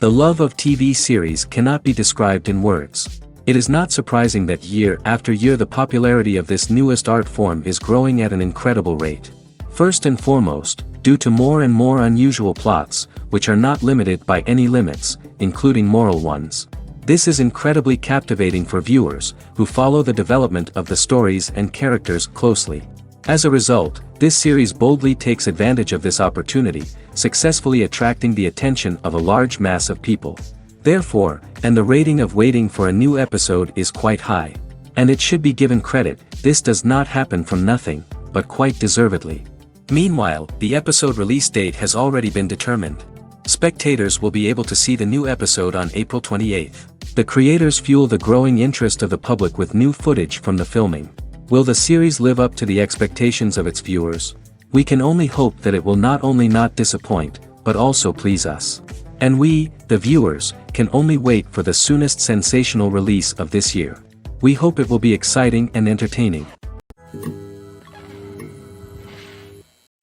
The love of TV series cannot be described in words. It is not surprising that year after year the popularity of this newest art form is growing at an incredible rate. First and foremost, due to more and more unusual plots, which are not limited by any limits, including moral ones. This is incredibly captivating for viewers, who follow the development of the stories and characters closely. As a result, this series boldly takes advantage of this opportunity, successfully attracting the attention of a large mass of people. Therefore, and the rating of waiting for a new episode is quite high. And it should be given credit, this does not happen from nothing, but quite deservedly. Meanwhile, the episode release date has already been determined. Spectators will be able to see the new episode on April 28th. The creators fuel the growing interest of the public with new footage from the filming. Will the series live up to the expectations of its viewers? We can only hope that it will not only not disappoint, but also please us. And we, the viewers, can only wait for the soonest sensational release of this year. We hope it will be exciting and entertaining.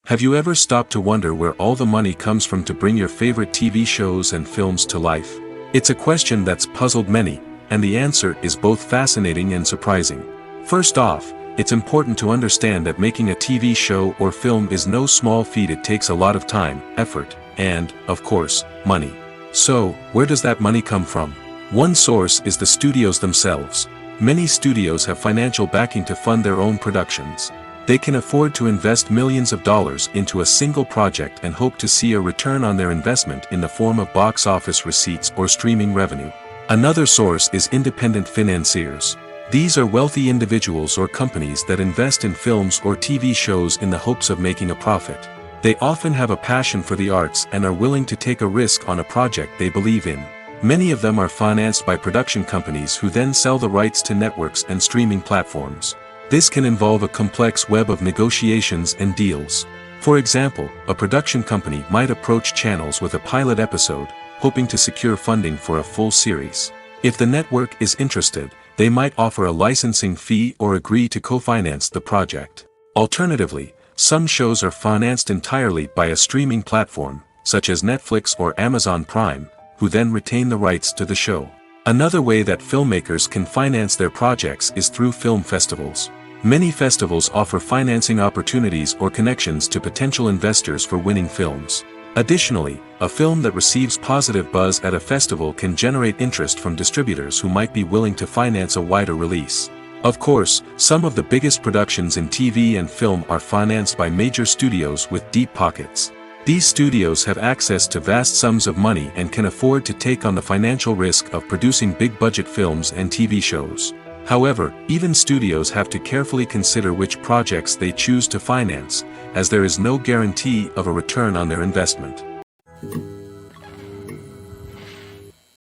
Have you ever stopped to wonder where all the money comes from to bring your favorite TV shows and films to life? It's a question that's puzzled many, and the answer is both fascinating and surprising. First off, it's important to understand that making a TV show or film is no small feat. It takes a lot of time, effort, and, of course, money. So, where does that money come from? One source is the studios themselves. Many studios have financial backing to fund their own productions. They can afford to invest millions of dollars into a single project and hope to see a return on their investment in the form of box office receipts or streaming revenue. Another source is independent financiers. These are wealthy individuals or companies that invest in films or TV shows in the hopes of making a profit. They often have a passion for the arts and are willing to take a risk on a project they believe in. Many of them are financed by production companies who then sell the rights to networks and streaming platforms. This can involve a complex web of negotiations and deals. For example, a production company might approach channels with a pilot episode, hoping to secure funding for a full series. If the network is interested, they might offer a licensing fee or agree to co-finance the project. Alternatively, some shows are financed entirely by a streaming platform, such as Netflix or Amazon Prime, who then retain the rights to the show. Another way that filmmakers can finance their projects is through film festivals. Many festivals offer financing opportunities or connections to potential investors for winning films. Additionally, a film that receives positive buzz at a festival can generate interest from distributors who might be willing to finance a wider release. Of course, some of the biggest productions in TV and film are financed by major studios with deep pockets. These studios have access to vast sums of money and can afford to take on the financial risk of producing big-budget films and TV shows. However, even studios have to carefully consider which projects they choose to finance, as there is no guarantee of a return on their investment.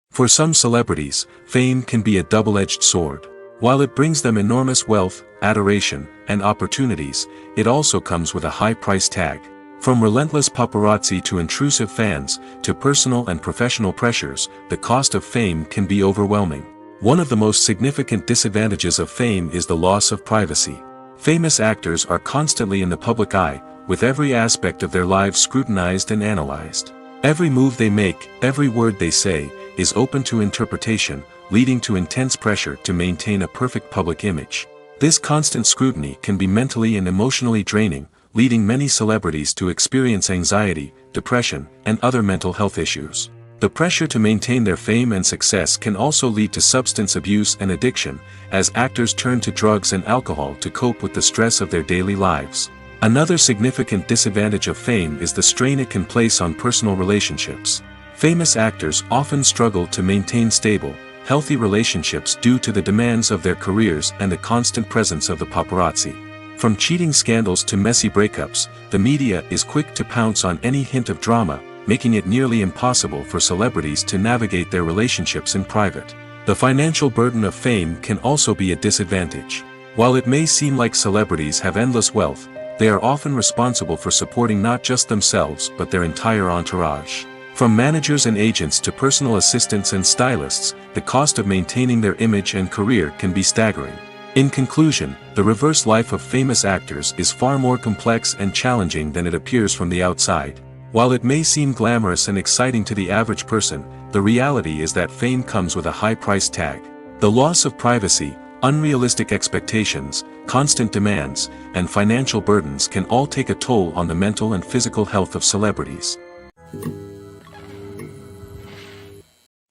For some celebrities, fame can be a double-edged sword. While it brings them enormous wealth, adoration, and opportunities, it also comes with a high price tag. From relentless paparazzi to intrusive fans, to personal and professional pressures, the cost of fame can be overwhelming. One of the most significant disadvantages of fame is the loss of privacy. Famous actors are constantly in the public eye, with every aspect of their lives scrutinized and analyzed. Every move they make, every word they say, is open to interpretation, leading to intense pressure to maintain a perfect public image. This constant scrutiny can be mentally and emotionally draining, leading many celebrities to experience anxiety, depression, and other mental health issues. The pressure to maintain their fame and success can also lead to substance abuse and addiction, as actors turn to drugs and alcohol to cope with the stress of their daily lives. Another significant disadvantage of fame is the strain it can place on personal relationships. Famous actors often struggle to maintain stable, healthy relationships due to the demands of their careers and the constant presence of the paparazzi. From cheating scandals to messy breakups, the media is quick to pounce on any hint of drama, making it nearly impossible for celebrities to navigate their relationships in private. The financial burden of fame can also be a disadvantage. While it may seem like celebrities have endless wealth, they are often responsible for supporting not just themselves but their entire entourage. From managers and agents to personal assistants and stylists, the cost of maintaining their image and career can be staggering. In conclusion, the reverse life of famous actors is far more complex and challenging than it appears from the outside. While it may seem glamorous and exciting to the average person, the reality is that fame comes with a high price tag. The loss of privacy, unrealistic expectations, constant demands, and financial burdens can all take a toll on the mental and physical health of celebrities.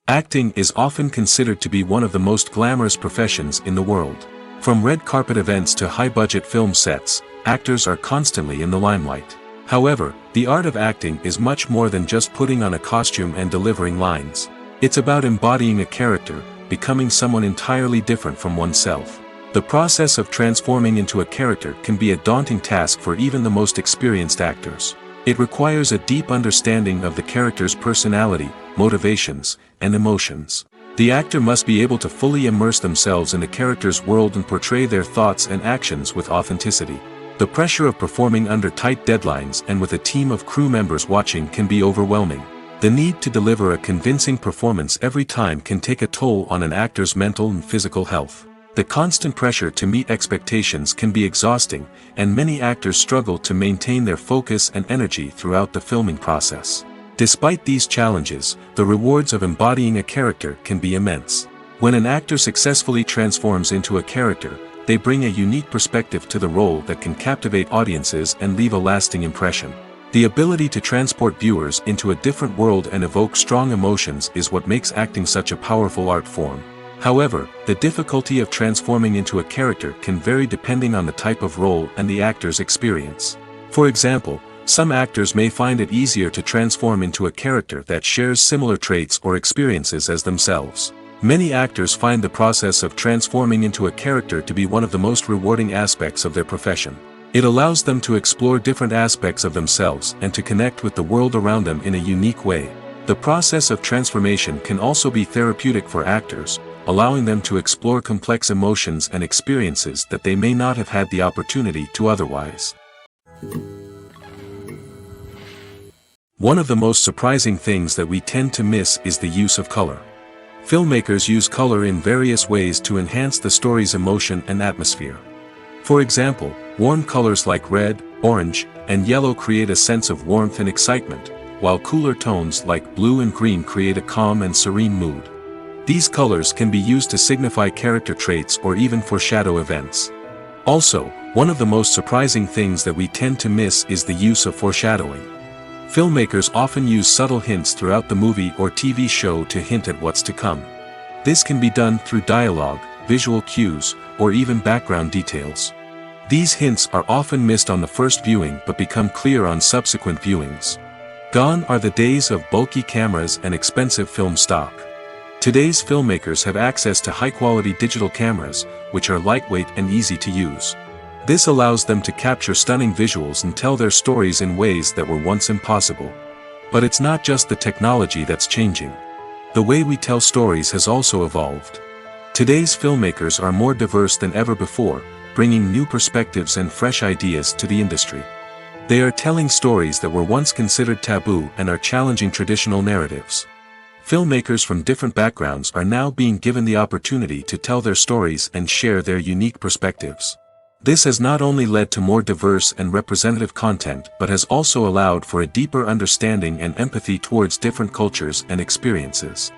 Acting is often considered to be one of the most glamorous professions in the world. From red carpet events to high-budget film sets, actors are constantly in the limelight. However, the art of acting is much more than just putting on a costume and delivering lines. It's about embodying a character, becoming someone entirely different from oneself. The process of transforming into a character can be a daunting task for even the most experienced actors. It requires a deep understanding of the character's personality, motivations, and emotions. The actor must be able to fully immerse themselves in the character's world and portray their thoughts and actions with authenticity. The pressure of performing under tight deadlines and with a team of crew members watching can be overwhelming. The need to deliver a convincing performance every time can take a toll on an actor's mental and physical health. The constant pressure to meet expectations can be exhausting, and many actors struggle to maintain their focus and energy throughout the filming process. Despite these challenges, the rewards of embodying a character can be immense. When an actor successfully transforms into a character, they bring a unique perspective to the role that can captivate audiences and leave a lasting impression. The ability to transport viewers into a different world and evoke strong emotions is what makes acting such a powerful art form. However, the difficulty of transforming into a character can vary depending on the type of role and the actor's experience. For example, some actors may find it easier to transform into a character that shares similar traits or experiences as themselves. Many actors find the process of transforming into a character to be one of the most rewarding aspects of their profession. It allows them to explore different aspects of themselves and to connect with the world around them in a unique way. The process of transformation can also be therapeutic for actors, allowing them to explore complex emotions and experiences that they may not have had the opportunity to otherwise. One of the most surprising things that we tend to miss is the use of color. Filmmakers use color in various ways to enhance the story's emotion and atmosphere. For example, warm colors like red, orange, and yellow create a sense of warmth and excitement, while cooler tones like blue and green create a calm and serene mood. These colors can be used to signify character traits or even foreshadow events. Also, one of the most surprising things that we tend to miss is the use of foreshadowing. Filmmakers often use subtle hints throughout the movie or TV show to hint at what's to come. This can be done through dialogue, visual cues, or even background details. These hints are often missed on the first viewing but become clear on subsequent viewings. Gone are the days of bulky cameras and expensive film stock. Today's filmmakers have access to high-quality digital cameras, which are lightweight and easy to use. This allows them to capture stunning visuals and tell their stories in ways that were once impossible. But it's not just the technology that's changing. The way we tell stories has also evolved. Today's filmmakers are more diverse than ever before, bringing new perspectives and fresh ideas to the industry. They are telling stories that were once considered taboo and are challenging traditional narratives. Filmmakers from different backgrounds are now being given the opportunity to tell their stories and share their unique perspectives. This has not only led to more diverse and representative content but has also allowed for a deeper understanding and empathy towards different cultures and experiences.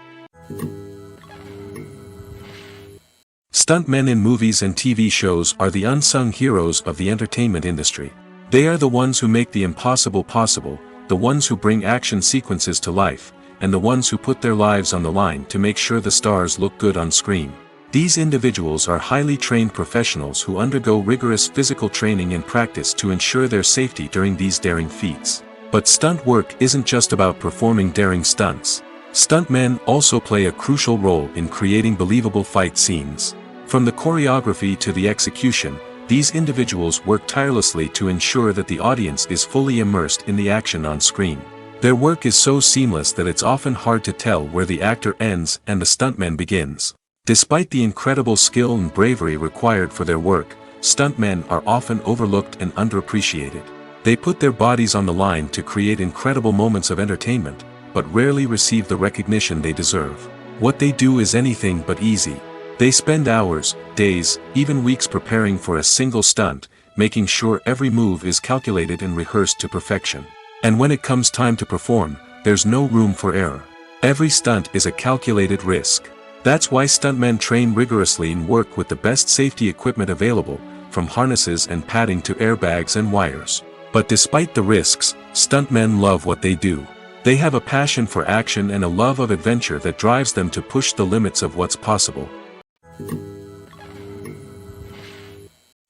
Stuntmen in movies and TV shows are the unsung heroes of the entertainment industry. They are the ones who make the impossible possible, the ones who bring action sequences to life, and the ones who put their lives on the line to make sure the stars look good on screen. These individuals are highly trained professionals who undergo rigorous physical training and practice to ensure their safety during these daring feats. But stunt work isn't just about performing daring stunts. Stuntmen also play a crucial role in creating believable fight scenes. From the choreography to the execution, these individuals work tirelessly to ensure that the audience is fully immersed in the action on screen. Their work is so seamless that it's often hard to tell where the actor ends and the stuntman begins. Despite the incredible skill and bravery required for their work, stuntmen are often overlooked and underappreciated. They put their bodies on the line to create incredible moments of entertainment, but rarely receive the recognition they deserve. What they do is anything but easy. They spend hours, days, even weeks preparing for a single stunt, making sure every move is calculated and rehearsed to perfection. And when it comes time to perform, there's no room for error. Every stunt is a calculated risk. That's why stuntmen train rigorously and work with the best safety equipment available, from harnesses and padding to airbags and wires. But despite the risks, stuntmen love what they do. They have a passion for action and a love of adventure that drives them to push the limits of what's possible.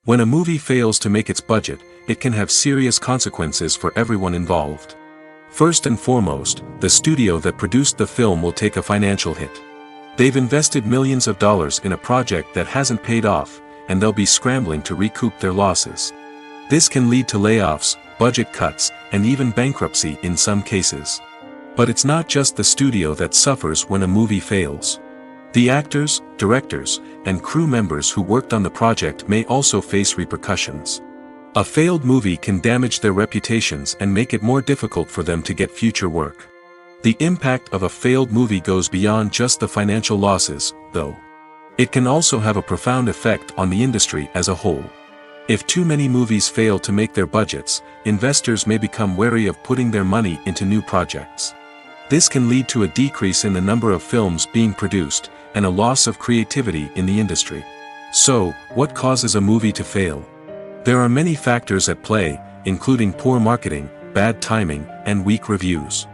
When a movie fails to make its budget, it can have serious consequences for everyone involved. First and foremost, the studio that produced the film will take a financial hit. They've invested millions of dollars in a project that hasn't paid off, and they'll be scrambling to recoup their losses. This can lead to layoffs, budget cuts, and even bankruptcy in some cases. But it's not just the studio that suffers when a movie fails. The actors, directors, and crew members who worked on the project may also face repercussions. A failed movie can damage their reputations and make it more difficult for them to get future work. The impact of a failed movie goes beyond just the financial losses, though. It can also have a profound effect on the industry as a whole. If too many movies fail to make their budgets, investors may become wary of putting their money into new projects. This can lead to a decrease in the number of films being produced, and a loss of creativity in the industry. So, what causes a movie to fail? There are many factors at play, including poor marketing, bad timing, and weak reviews.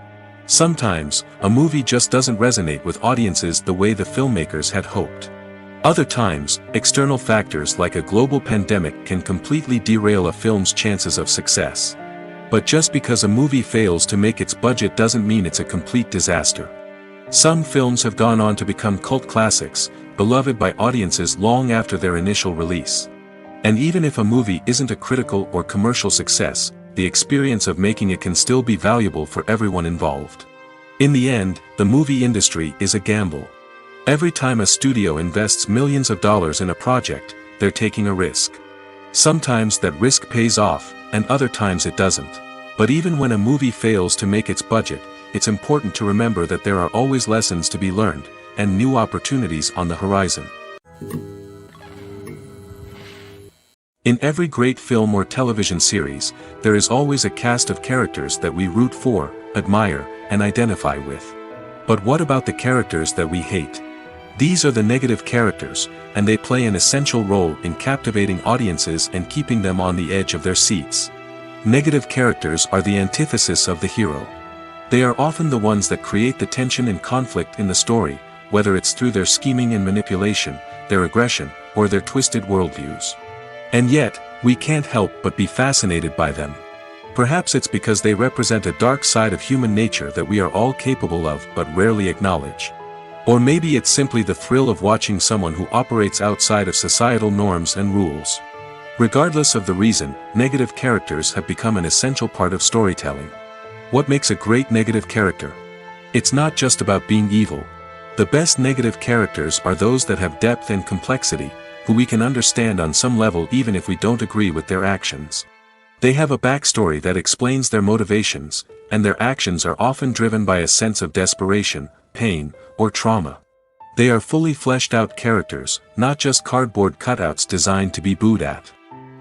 Sometimes, a movie just doesn't resonate with audiences the way the filmmakers had hoped. Other times, external factors like a global pandemic can completely derail a film's chances of success. But just because a movie fails to make its budget doesn't mean it's a complete disaster. Some films have gone on to become cult classics, beloved by audiences long after their initial release. And even if a movie isn't a critical or commercial success, the experience of making it can still be valuable for everyone involved. In the end, the movie industry is a gamble. Every time a studio invests millions of dollars in a project, they're taking a risk. Sometimes that risk pays off, and other times it doesn't. But even when a movie fails to make its budget, it's important to remember that there are always lessons to be learned, and new opportunities on the horizon. In every great film or television series, there is always a cast of characters that we root for, admire, and identify with. But what about the characters that we hate? These are the negative characters, and they play an essential role in captivating audiences and keeping them on the edge of their seats. Negative characters are the antithesis of the hero. They are often the ones that create the tension and conflict in the story, whether it's through their scheming and manipulation, their aggression, or their twisted worldviews. And yet, we can't help but be fascinated by them. Perhaps it's because they represent a dark side of human nature that we are all capable of but rarely acknowledge. Or maybe it's simply the thrill of watching someone who operates outside of societal norms and rules. Regardless of the reason, negative characters have become an essential part of storytelling. What makes a great negative character? It's not just about being evil. The best negative characters are those that have depth and complexity, who we can understand on some level even if we don't agree with their actions. They have a backstory that explains their motivations, and their actions are often driven by a sense of desperation, pain, or trauma. They are fully fleshed out characters, not just cardboard cutouts designed to be booed at.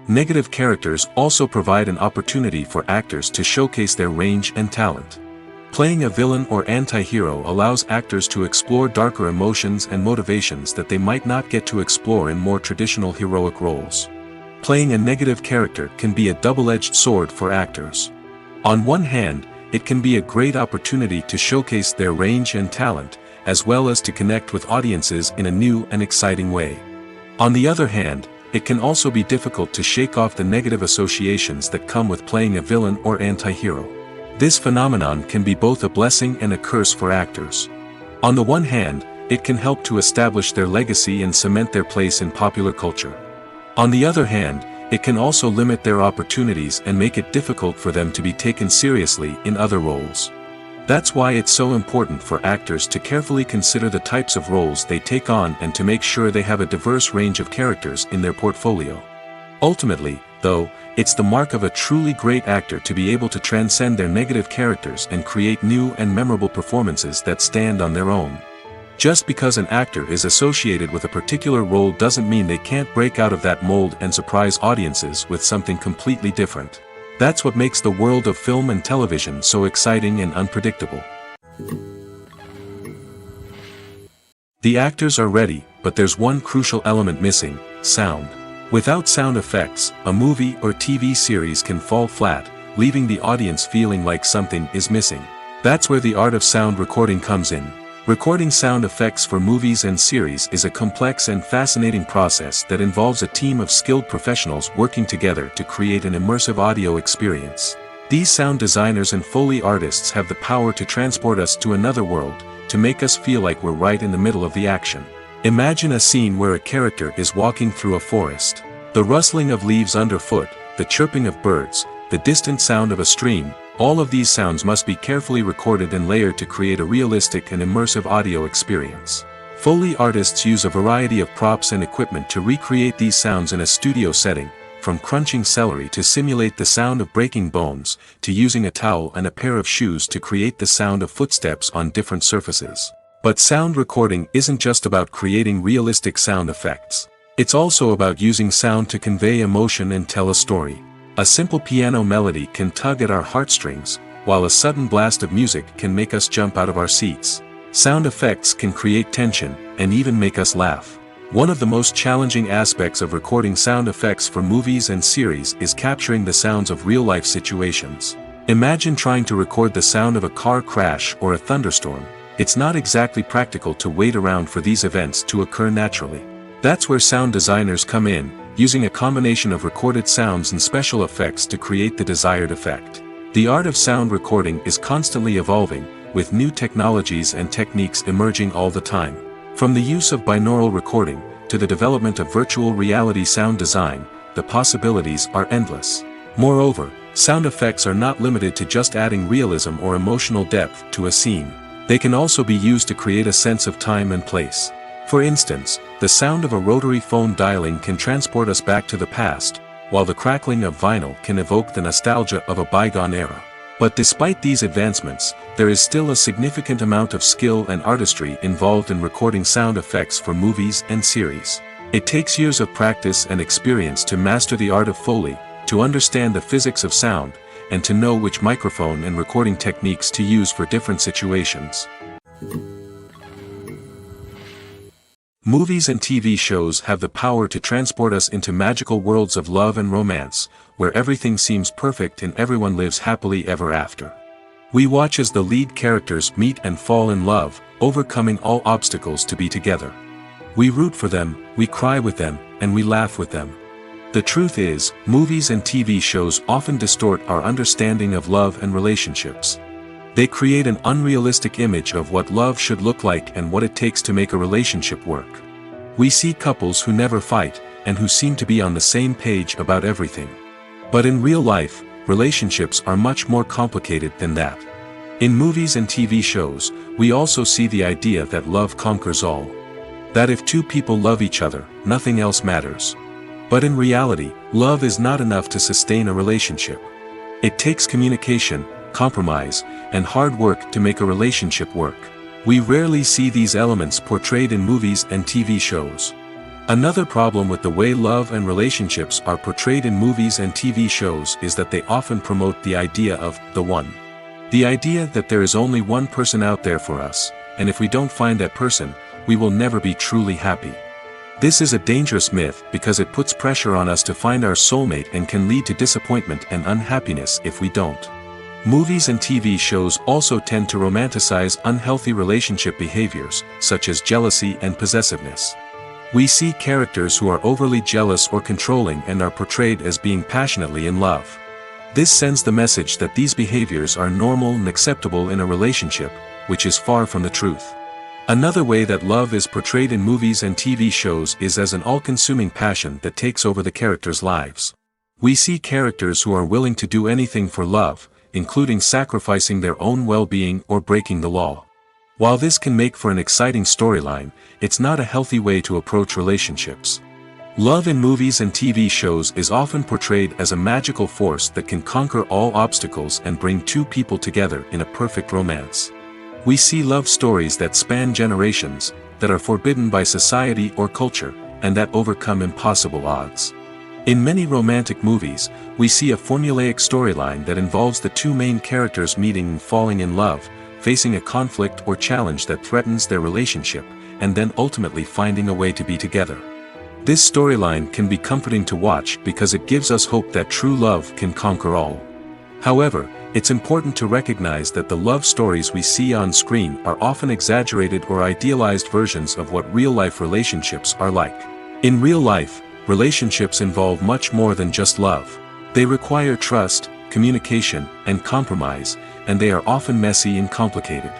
Negative characters also provide an opportunity for actors to showcase their range and talent. Playing a villain or anti-hero allows actors to explore darker emotions and motivations that they might not get to explore in more traditional heroic roles. Playing a negative character can be a double-edged sword for actors. On one hand, it can be a great opportunity to showcase their range and talent, as well as to connect with audiences in a new and exciting way. On the other hand, it can also be difficult to shake off the negative associations that come with playing a villain or anti-hero. This phenomenon can be both a blessing and a curse for actors. On the one hand, it can help to establish their legacy and cement their place in popular culture. On the other hand, it can also limit their opportunities and make it difficult for them to be taken seriously in other roles. That's why it's so important for actors to carefully consider the types of roles they take on and to make sure they have a diverse range of characters in their portfolio. Ultimately, though, it's the mark of a truly great actor to be able to transcend their negative characters and create new and memorable performances that stand on their own. Just because an actor is associated with a particular role doesn't mean they can't break out of that mold and surprise audiences with something completely different. That's what makes the world of film and television so exciting and unpredictable. The actors are ready, but there's one crucial element missing: sound. Without sound effects, a movie or TV series can fall flat, leaving the audience feeling like something is missing. That's where the art of sound recording comes in. Recording sound effects for movies and series is a complex and fascinating process that involves a team of skilled professionals working together to create an immersive audio experience. These sound designers and Foley artists have the power to transport us to another world, to make us feel like we're right in the middle of the action. Imagine a scene where a character is walking through a forest. The rustling of leaves underfoot, the chirping of birds, the distant sound of a stream, all of these sounds must be carefully recorded and layered to create a realistic and immersive audio experience. Foley artists use a variety of props and equipment to recreate these sounds in a studio setting, from crunching celery to simulate the sound of breaking bones, to using a towel and a pair of shoes to create the sound of footsteps on different surfaces. But sound recording isn't just about creating realistic sound effects. It's also about using sound to convey emotion and tell a story. A simple piano melody can tug at our heartstrings, while a sudden blast of music can make us jump out of our seats. Sound effects can create tension, and even make us laugh. One of the most challenging aspects of recording sound effects for movies and series is capturing the sounds of real-life situations. Imagine trying to record the sound of a car crash or a thunderstorm. It's not exactly practical to wait around for these events to occur naturally. That's where sound designers come in, using a combination of recorded sounds and special effects to create the desired effect. The art of sound recording is constantly evolving, with new technologies and techniques emerging all the time. From the use of binaural recording, to the development of virtual reality sound design, the possibilities are endless. Moreover, sound effects are not limited to just adding realism or emotional depth to a scene. They can also be used to create a sense of time and place. For instance, the sound of a rotary phone dialing can transport us back to the past, while the crackling of vinyl can evoke the nostalgia of a bygone era. But despite these advancements, there is still a significant amount of skill and artistry involved in recording sound effects for movies and series. It takes years of practice and experience to master the art of Foley, to understand the physics of sound, and to know which microphone and recording techniques to use for different situations. Movies and TV shows have the power to transport us into magical worlds of love and romance, where everything seems perfect and everyone lives happily ever after. We watch as the lead characters meet and fall in love, overcoming all obstacles to be together. We root for them, we cry with them, and we laugh with them. The truth is, movies and TV shows often distort our understanding of love and relationships. They create an unrealistic image of what love should look like and what it takes to make a relationship work. We see couples who never fight, and who seem to be on the same page about everything. But in real life, relationships are much more complicated than that. In movies and TV shows, we also see the idea that love conquers all. That if two people love each other, nothing else matters. But in reality, love is not enough to sustain a relationship. It takes communication, compromise, and hard work to make a relationship work. We rarely see these elements portrayed in movies and TV shows. Another problem with the way love and relationships are portrayed in movies and TV shows is that they often promote the idea of the one. The idea that there is only one person out there for us, and if we don't find that person, we will never be truly happy. This is a dangerous myth because it puts pressure on us to find our soulmate and can lead to disappointment and unhappiness if we don't. Movies and TV shows also tend to romanticize unhealthy relationship behaviors, such as jealousy and possessiveness. We see characters who are overly jealous or controlling and are portrayed as being passionately in love. This sends the message that these behaviors are normal and acceptable in a relationship, which is far from the truth. Another way that love is portrayed in movies and TV shows is as an all-consuming passion that takes over the characters' lives. We see characters who are willing to do anything for love, including sacrificing their own well-being or breaking the law. While this can make for an exciting storyline, it's not a healthy way to approach relationships. Love in movies and TV shows is often portrayed as a magical force that can conquer all obstacles and bring two people together in a perfect romance. We see love stories that span generations, that are forbidden by society or culture, and that overcome impossible odds. In many romantic movies, we see a formulaic storyline that involves the two main characters meeting and falling in love, facing a conflict or challenge that threatens their relationship, and then ultimately finding a way to be together. This storyline can be comforting to watch because it gives us hope that true love can conquer all. However, it's important to recognize that the love stories we see on screen are often exaggerated or idealized versions of what real-life relationships are like. In real life, relationships involve much more than just love. They require trust, communication, and compromise, and they are often messy and complicated.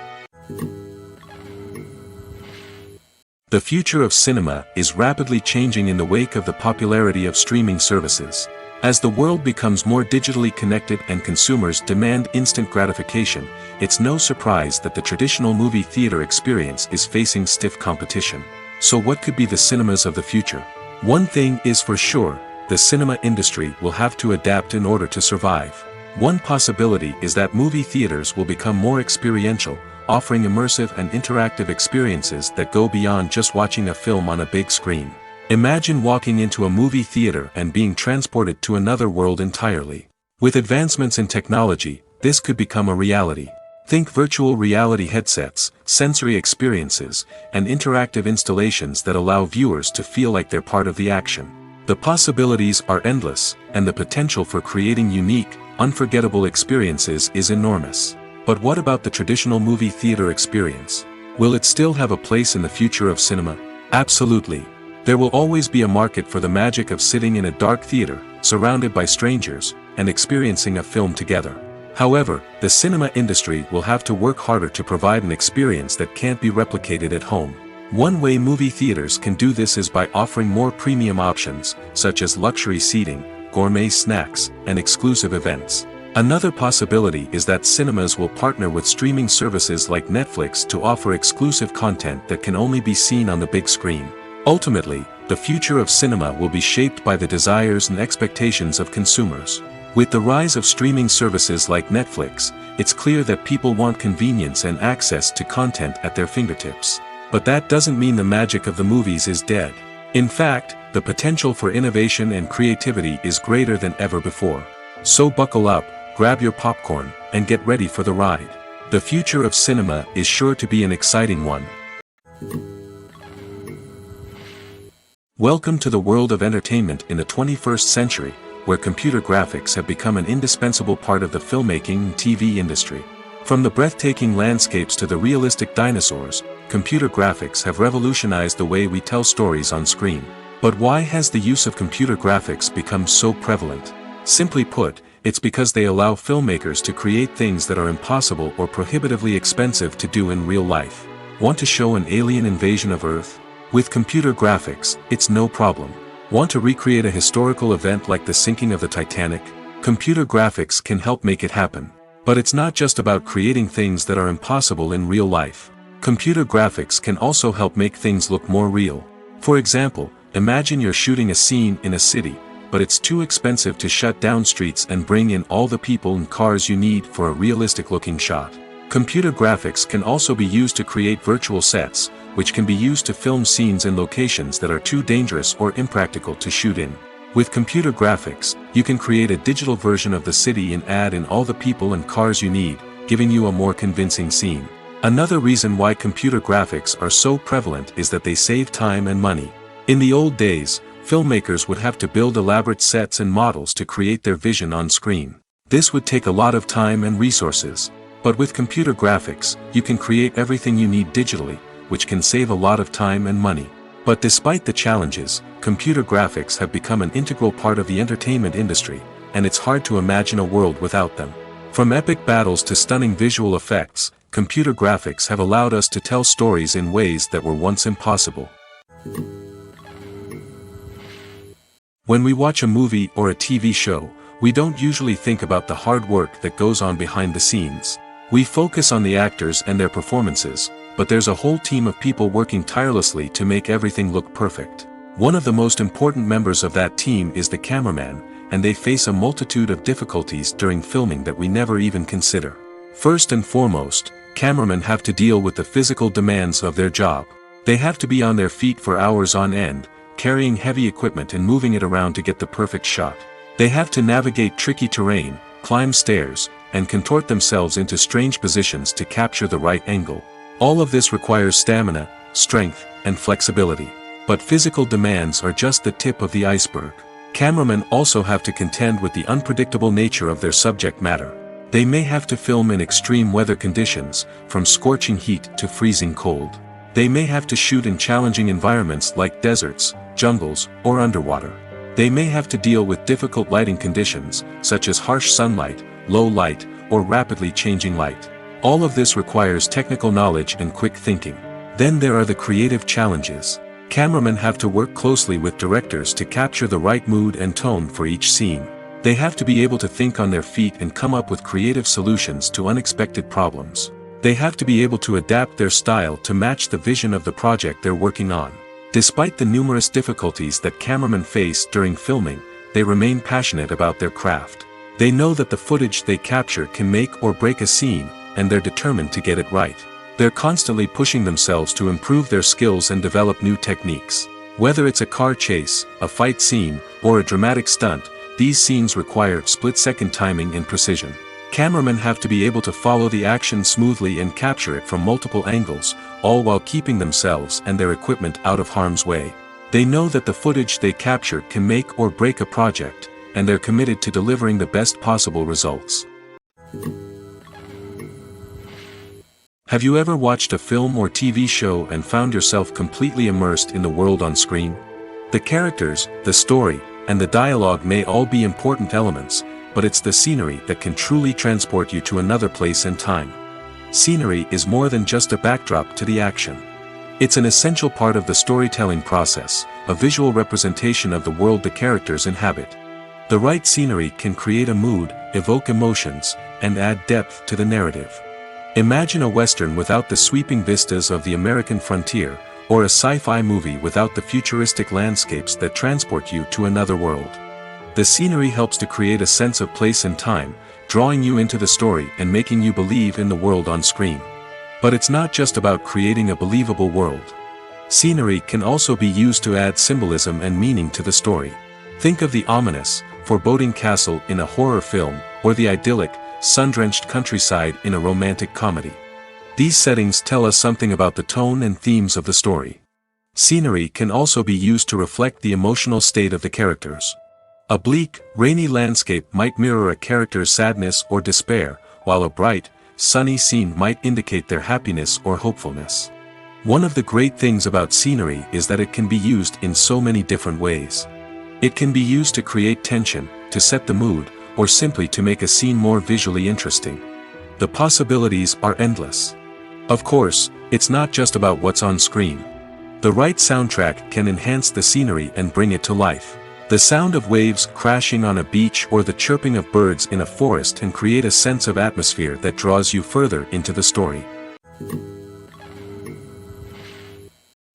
The future of cinema is rapidly changing in the wake of the popularity of streaming services. As the world becomes more digitally connected and consumers demand instant gratification, it's no surprise that the traditional movie theater experience is facing stiff competition. So what could be the cinemas of the future? One thing is for sure, the cinema industry will have to adapt in order to survive. One possibility is that movie theaters will become more experiential, offering immersive and interactive experiences that go beyond just watching a film on a big screen. Imagine walking into a movie theater and being transported to another world entirely. With advancements in technology, this could become a reality. Think virtual reality headsets, sensory experiences, and interactive installations that allow viewers to feel like they're part of the action. The possibilities are endless, and the potential for creating unique, unforgettable experiences is enormous. But what about the traditional movie theater experience? Will it still have a place in the future of cinema? Absolutely. There will always be a market for the magic of sitting in a dark theater, surrounded by strangers, and experiencing a film together. However, the cinema industry will have to work harder to provide an experience that can't be replicated at home. One way movie theaters can do this is by offering more premium options, such as luxury seating, gourmet snacks, and exclusive events. Another possibility is that cinemas will partner with streaming services like Netflix to offer exclusive content that can only be seen on the big screen. Ultimately, the future of cinema will be shaped by the desires and expectations of consumers. With the rise of streaming services like Netflix, it's clear that people want convenience and access to content at their fingertips. But that doesn't mean the magic of the movies is dead. In fact, the potential for innovation and creativity is greater than ever before. So buckle up, grab your popcorn, and get ready for the ride. The future of cinema is sure to be an exciting one. Welcome to the world of entertainment in the 21st century, where computer graphics have become an indispensable part of the filmmaking and TV industry. From the breathtaking landscapes to the realistic dinosaurs, computer graphics have revolutionized the way we tell stories on screen. But why has the use of computer graphics become so prevalent? Simply put, it's because they allow filmmakers to create things that are impossible or prohibitively expensive to do in real life. Want to show an alien invasion of Earth? With computer graphics, it's no problem. Want to recreate a historical event like the sinking of the Titanic? Computer graphics can help make it happen. But it's not just about creating things that are impossible in real life. Computer graphics can also help make things look more real. For example, imagine you're shooting a scene in a city, but it's too expensive to shut down streets and bring in all the people and cars you need for a realistic-looking shot. Computer graphics can also be used to create virtual sets, which can be used to film scenes in locations that are too dangerous or impractical to shoot in. With computer graphics, you can create a digital version of the city and add in all the people and cars you need, giving you a more convincing scene. Another reason why computer graphics are so prevalent is that they save time and money. In the old days, filmmakers would have to build elaborate sets and models to create their vision on screen. This would take a lot of time and resources. But with computer graphics, you can create everything you need digitally, which can save a lot of time and money. But despite the challenges, computer graphics have become an integral part of the entertainment industry, and it's hard to imagine a world without them. From epic battles to stunning visual effects, computer graphics have allowed us to tell stories in ways that were once impossible. When we watch a movie or a TV show, we don't usually think about the hard work that goes on behind the scenes. We focus on the actors and their performances, but there's a whole team of people working tirelessly to make everything look perfect. One of the most important members of that team is the cameraman, and they face a multitude of difficulties during filming that we never even consider. First and foremost, cameramen have to deal with the physical demands of their job. They have to be on their feet for hours on end, carrying heavy equipment and moving it around to get the perfect shot. They have to navigate tricky terrain, climb stairs, and contort themselves into strange positions to capture the right angle. All of this requires stamina, strength, and flexibility. But physical demands are just the tip of the iceberg. Cameramen also have to contend with the unpredictable nature of their subject matter. They may have to film in extreme weather conditions, from scorching heat to freezing cold. They may have to shoot in challenging environments like deserts, jungles, or underwater. They may have to deal with difficult lighting conditions, such as harsh sunlight, low light, or rapidly changing light. All of this requires technical knowledge and quick thinking. Then there are the creative challenges. Cameramen have to work closely with directors to capture the right mood and tone for each scene. They have to be able to think on their feet and come up with creative solutions to unexpected problems. They have to be able to adapt their style to match the vision of the project they're working on. Despite the numerous difficulties that cameramen face during filming, they remain passionate about their craft. They know that the footage they capture can make or break a scene, and they're determined to get it right. They're constantly pushing themselves to improve their skills and develop new techniques. Whether it's a car chase, a fight scene, or a dramatic stunt, these scenes require split-second timing and precision. Cameramen have to be able to follow the action smoothly and capture it from multiple angles, all while keeping themselves and their equipment out of harm's way. They know that the footage they capture can make or break a project, and they're committed to delivering the best possible results. Have you ever watched a film or TV show and found yourself completely immersed in the world on screen? The characters, the story, and the dialogue may all be important elements, but it's the scenery that can truly transport you to another place and time. Scenery is more than just a backdrop to the action. It's an essential part of the storytelling process, a visual representation of the world the characters inhabit. The right scenery can create a mood, evoke emotions, and add depth to the narrative. Imagine a Western without the sweeping vistas of the American frontier, or a sci-fi movie without the futuristic landscapes that transport you to another world. The scenery helps to create a sense of place and time, drawing you into the story and making you believe in the world on screen. But it's not just about creating a believable world. Scenery can also be used to add symbolism and meaning to the story. Think of the ominous, foreboding castle in a horror film, or the idyllic, sun-drenched countryside in a romantic comedy. These settings tell us something about the tone and themes of the story. Scenery can also be used to reflect the emotional state of the characters. A bleak, rainy landscape might mirror a character's sadness or despair, while a bright, sunny scene might indicate their happiness or hopefulness. One of the great things about scenery is that it can be used in so many different ways. It can be used to create tension, to set the mood, or simply to make a scene more visually interesting. The possibilities are endless. Of course, it's not just about what's on screen. The right soundtrack can enhance the scenery and bring it to life. The sound of waves crashing on a beach or the chirping of birds in a forest can create a sense of atmosphere that draws you further into the story.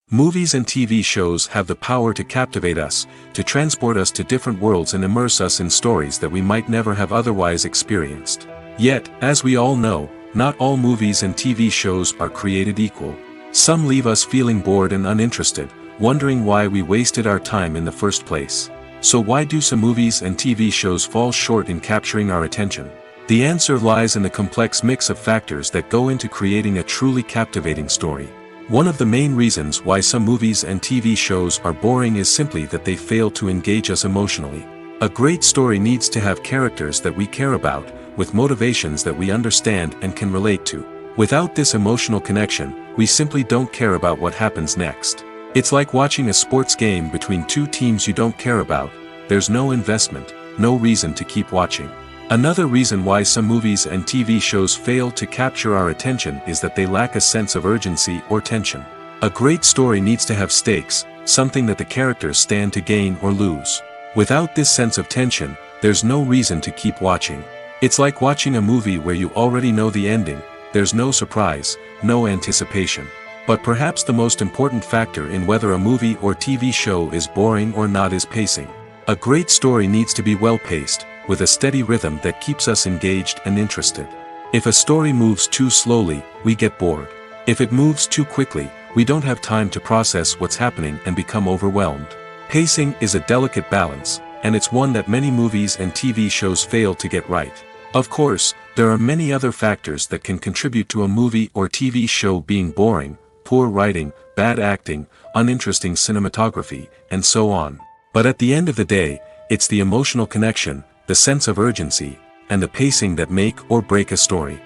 Movies and TV shows have the power to captivate us, to transport us to different worlds and immerse us in stories that we might never have otherwise experienced. Yet, as we all know, not all movies and TV shows are created equal. Some leave us feeling bored and uninterested, wondering why we wasted our time in the first place. So why do some movies and TV shows fall short in capturing our attention? The answer lies in the complex mix of factors that go into creating a truly captivating story. One of the main reasons why some movies and TV shows are boring is simply that they fail to engage us emotionally. A great story needs to have characters that we care about, with motivations that we understand and can relate to. Without this emotional connection, we simply don't care about what happens next. It's like watching a sports game between two teams you don't care about. There's no investment, no reason to keep watching. Another reason why some movies and TV shows fail to capture our attention is that they lack a sense of urgency or tension. A great story needs to have stakes, something that the characters stand to gain or lose. Without this sense of tension, there's no reason to keep watching. It's like watching a movie where you already know the ending. There's no surprise, no anticipation. But perhaps the most important factor in whether a movie or TV show is boring or not is pacing. A great story needs to be well-paced, with a steady rhythm that keeps us engaged and interested. If a story moves too slowly, we get bored. If it moves too quickly, we don't have time to process what's happening and become overwhelmed. Pacing is a delicate balance, and it's one that many movies and TV shows fail to get right. Of course, there are many other factors that can contribute to a movie or TV show being boring: poor writing, bad acting, uninteresting cinematography, and so on. But at the end of the day, it's the emotional connection, the sense of urgency, and the pacing that make or break a story.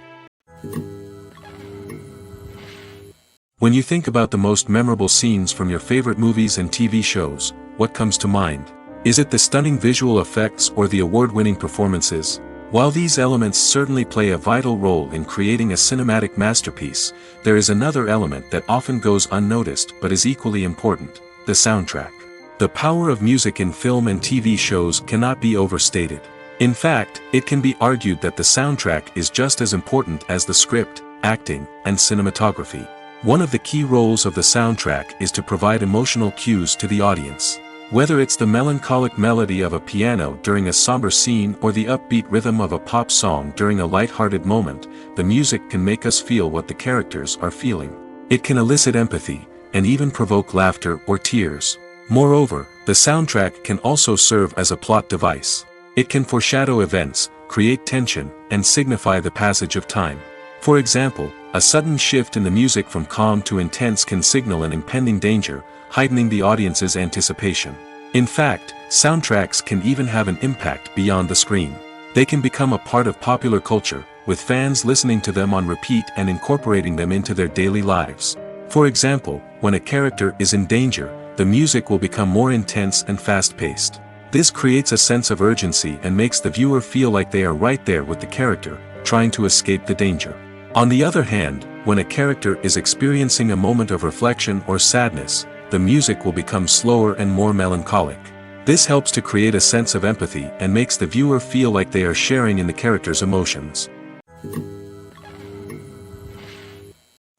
When you think about the most memorable scenes from your favorite movies and TV shows, what comes to mind? Is it the stunning visual effects or the award-winning performances? While these elements certainly play a vital role in creating a cinematic masterpiece, there is another element that often goes unnoticed but is equally important: the soundtrack. The power of music in film and TV shows cannot be overstated. In fact, it can be argued that the soundtrack is just as important as the script, acting, and cinematography. One of the key roles of the soundtrack is to provide emotional cues to the audience. Whether it's the melancholic melody of a piano during a somber scene or the upbeat rhythm of a pop song during a light-hearted moment, the music can make us feel what the characters are feeling. It can elicit empathy, and even provoke laughter or tears. Moreover, the soundtrack can also serve as a plot device. It can foreshadow events, create tension, and signify the passage of time. For example, a sudden shift in the music from calm to intense can signal an impending danger, heightening the audience's anticipation. In fact, soundtracks can even have an impact beyond the screen. They can become a part of popular culture, with fans listening to them on repeat and incorporating them into their daily lives. For example, when a character is in danger, the music will become more intense and fast-paced. This creates a sense of urgency and makes the viewer feel like they are right there with the character, trying to escape the danger. On the other hand, when a character is experiencing a moment of reflection or sadness, the music will become slower and more melancholic. This helps to create a sense of empathy and makes the viewer feel like they are sharing in the character's emotions.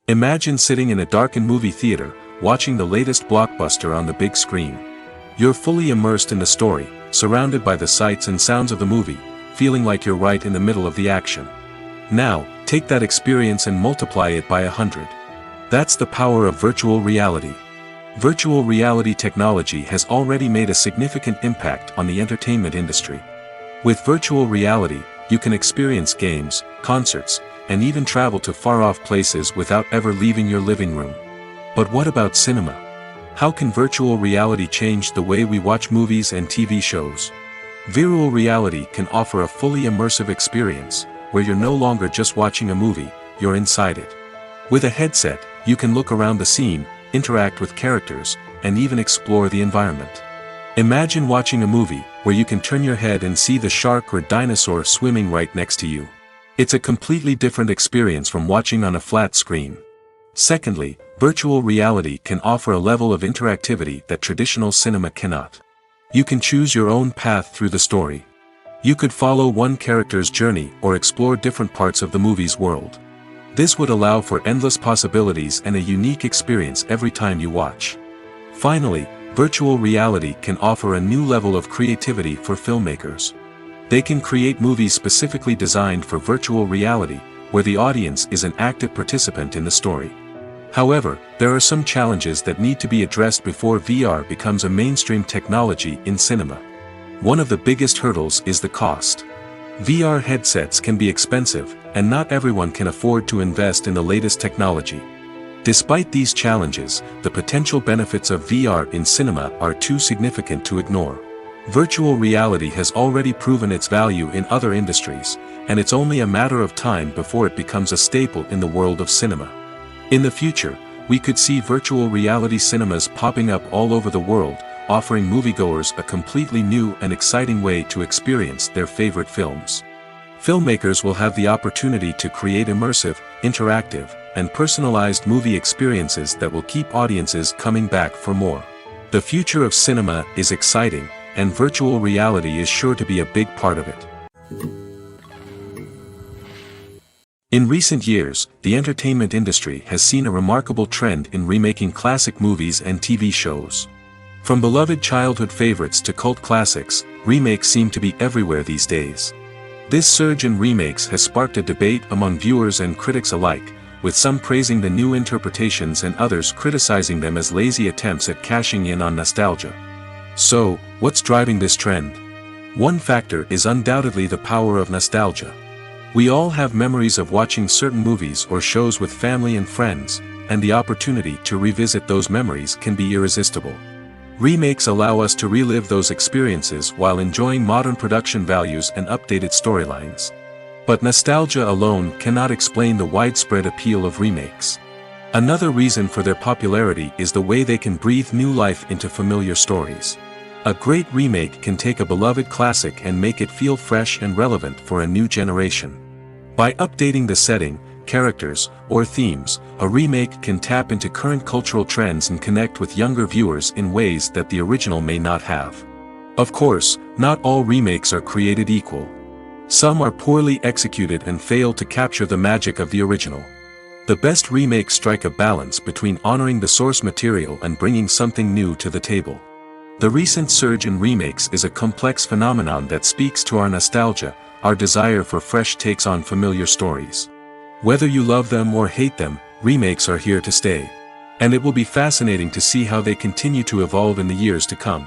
Imagine sitting in a darkened movie theater, watching the latest blockbuster on the big screen. You're fully immersed in the story, surrounded by the sights and sounds of the movie, feeling like you're right in the middle of the action. Now, take that experience and multiply it by 100. That's the power of virtual reality. Virtual reality technology has already made a significant impact on the entertainment industry. With virtual reality, you can experience games, concerts, and even travel to far-off places without ever leaving your living room. But what about cinema? How can virtual reality change the way we watch movies and TV shows? Virtual reality can offer a fully immersive experience, where you're no longer just watching a movie, you're inside it. With a headset, you can look around the scene, interact with characters, and even explore the environment. Imagine watching a movie where you can turn your head and see the shark or dinosaur swimming right next to you. It's a completely different experience from watching on a flat screen. Secondly, virtual reality can offer a level of interactivity that traditional cinema cannot. You can choose your own path through the story. You could follow one character's journey or explore different parts of the movie's world. This would allow for endless possibilities and a unique experience every time you watch. Finally, virtual reality can offer a new level of creativity for filmmakers. They can create movies specifically designed for virtual reality, where the audience is an active participant in the story. However, there are some challenges that need to be addressed before VR becomes a mainstream technology in cinema. One of the biggest hurdles is the cost. VR headsets can be expensive, and not everyone can afford to invest in the latest technology. Despite these challenges, the potential benefits of VR in cinema are too significant to ignore. Virtual reality has already proven its value in other industries, and it's only a matter of time before it becomes a staple in the world of cinema. In the future, we could see virtual reality cinemas popping up all over the world, offering moviegoers a completely new and exciting way to experience their favorite films. Filmmakers will have the opportunity to create immersive, interactive, and personalized movie experiences that will keep audiences coming back for more. The future of cinema is exciting, and virtual reality is sure to be a big part of it. In recent years, the entertainment industry has seen a remarkable trend in remaking classic movies and TV shows. From beloved childhood favorites to cult classics, remakes seem to be everywhere these days. This surge in remakes has sparked a debate among viewers and critics alike, with some praising the new interpretations and others criticizing them as lazy attempts at cashing in on nostalgia. So, what's driving this trend? One factor is undoubtedly the power of nostalgia. We all have memories of watching certain movies or shows with family and friends, and the opportunity to revisit those memories can be irresistible. Remakes allow us to relive those experiences while enjoying modern production values and updated storylines. But nostalgia alone cannot explain the widespread appeal of remakes. Another reason for their popularity is the way they can breathe new life into familiar stories. A great remake can take a beloved classic and make it feel fresh and relevant for a new generation. By updating the setting, characters, or themes, a remake can tap into current cultural trends and connect with younger viewers in ways that the original may not have. Of course, not all remakes are created equal. Some are poorly executed and fail to capture the magic of the original. The best remakes strike a balance between honoring the source material and bringing something new to the table. The recent surge in remakes is a complex phenomenon that speaks to our nostalgia, our desire for fresh takes on familiar stories. Whether you love them or hate them, remakes are here to stay. And it will be fascinating to see how they continue to evolve in the years to come.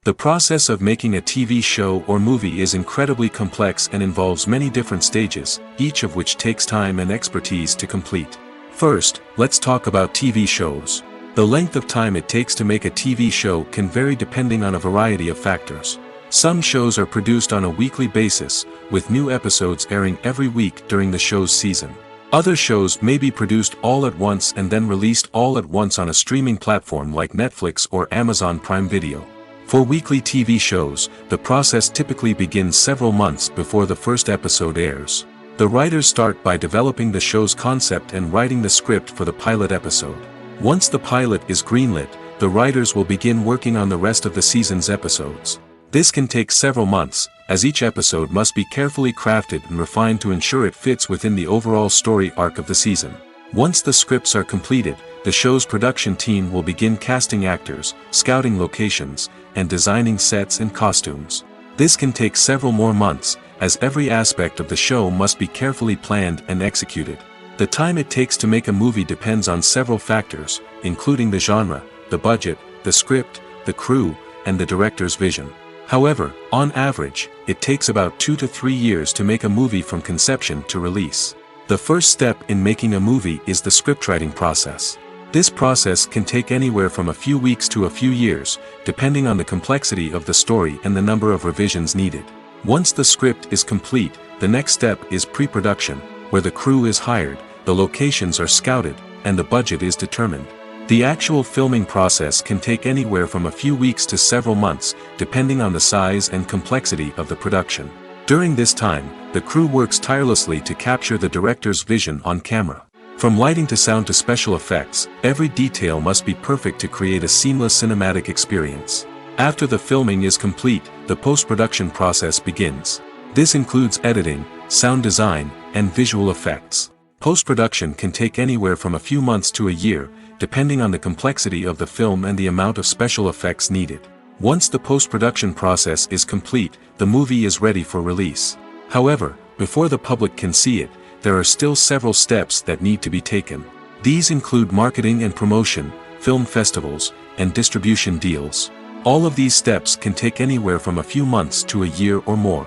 The process of making a TV show or movie is incredibly complex and involves many different stages, each of which takes time and expertise to complete. First, let's talk about TV shows. The length of time it takes to make a TV show can vary depending on a variety of factors. Some shows are produced on a weekly basis, with new episodes airing every week during the show's season. Other shows may be produced all at once and then released all at once on a streaming platform like Netflix or Amazon Prime Video. For weekly TV shows, the process typically begins several months before the first episode airs. The writers start by developing the show's concept and writing the script for the pilot episode. Once the pilot is greenlit, the writers will begin working on the rest of the season's episodes. This can take several months, as each episode must be carefully crafted and refined to ensure it fits within the overall story arc of the season. Once the scripts are completed, the show's production team will begin casting actors, scouting locations, and designing sets and costumes. This can take several more months, as every aspect of the show must be carefully planned and executed. The time it takes to make a movie depends on several factors, including the genre, the budget, the script, the crew, and the director's vision. However, on average, it takes about 2 to 3 years to make a movie from conception to release. The first step in making a movie is the scriptwriting process. This process can take anywhere from a few weeks to a few years, depending on the complexity of the story and the number of revisions needed. Once the script is complete, the next step is pre-production, where the crew is hired, the locations are scouted, and the budget is determined. The actual filming process can take anywhere from a few weeks to several months, depending on the size and complexity of the production. During this time, the crew works tirelessly to capture the director's vision on camera. From lighting to sound to special effects, every detail must be perfect to create a seamless cinematic experience. After the filming is complete, the post-production process begins. This includes editing, sound design, and visual effects. Post-production can take anywhere from a few months to a year, depending on the complexity of the film and the amount of special effects needed. Once the post-production process is complete, the movie is ready for release. However, before the public can see it, there are still several steps that need to be taken. These include marketing and promotion, film festivals, and distribution deals. All of these steps can take anywhere from a few months to a year or more.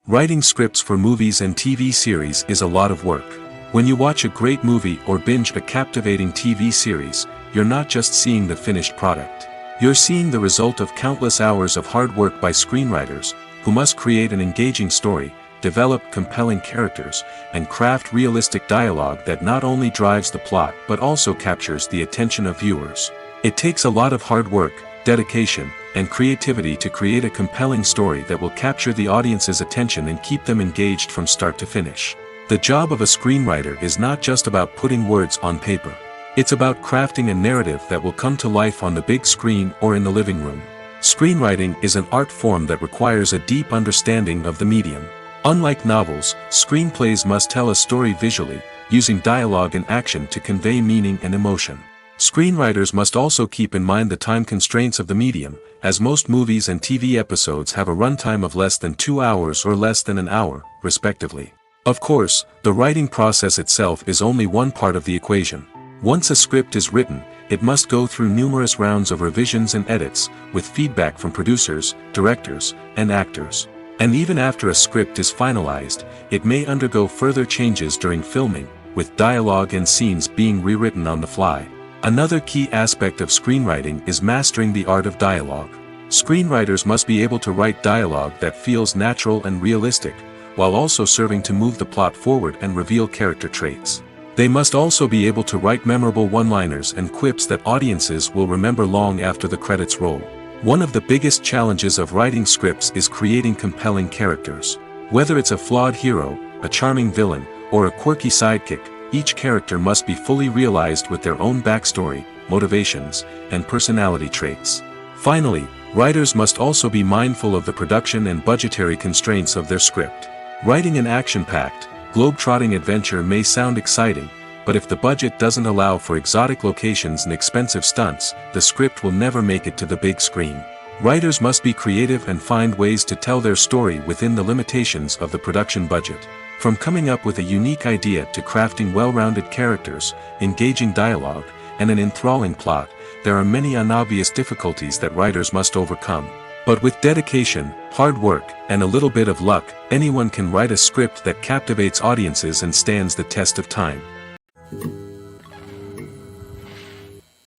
Writing scripts for movies and TV series is a lot of work. When you watch a great movie or binge a captivating TV series, you're not just seeing the finished product. You're seeing the result of countless hours of hard work by screenwriters, who must create an engaging story, develop compelling characters, and craft realistic dialogue that not only drives the plot but also captures the attention of viewers. It takes a lot of hard work, dedication, and creativity to create a compelling story that will capture the audience's attention and keep them engaged from start to finish. The job of a screenwriter is not just about putting words on paper. It's about crafting a narrative that will come to life on the big screen or in the living room. Screenwriting is an art form that requires a deep understanding of the medium. Unlike novels, screenplays must tell a story visually, using dialogue and action to convey meaning and emotion. Screenwriters must also keep in mind the time constraints of the medium, as most movies and TV episodes have a runtime of less than 2 hours or less than an hour, respectively. Of course, the writing process itself is only one part of the equation. Once a script is written, it must go through numerous rounds of revisions and edits, with feedback from producers, directors, and actors. And even after a script is finalized, it may undergo further changes during filming, with dialogue and scenes being rewritten on the fly. Another key aspect of screenwriting is mastering the art of dialogue. Screenwriters must be able to write dialogue that feels natural and realistic, while also serving to move the plot forward and reveal character traits. They must also be able to write memorable one-liners and quips that audiences will remember long after the credits roll. One of the biggest challenges of writing scripts is creating compelling characters. Whether it's a flawed hero, a charming villain, or a quirky sidekick, each character must be fully realized with their own backstory, motivations, and personality traits. Finally, writers must also be mindful of the production and budgetary constraints of their script. Writing an action-packed, globe-trotting adventure may sound exciting, but if the budget doesn't allow for exotic locations and expensive stunts, the script will never make it to the big screen. Writers must be creative and find ways to tell their story within the limitations of the production budget. From coming up with a unique idea to crafting well-rounded characters, engaging dialogue, and an enthralling plot, there are many unobvious difficulties that writers must overcome. But with dedication, hard work, and a little bit of luck, anyone can write a script that captivates audiences and stands the test of time.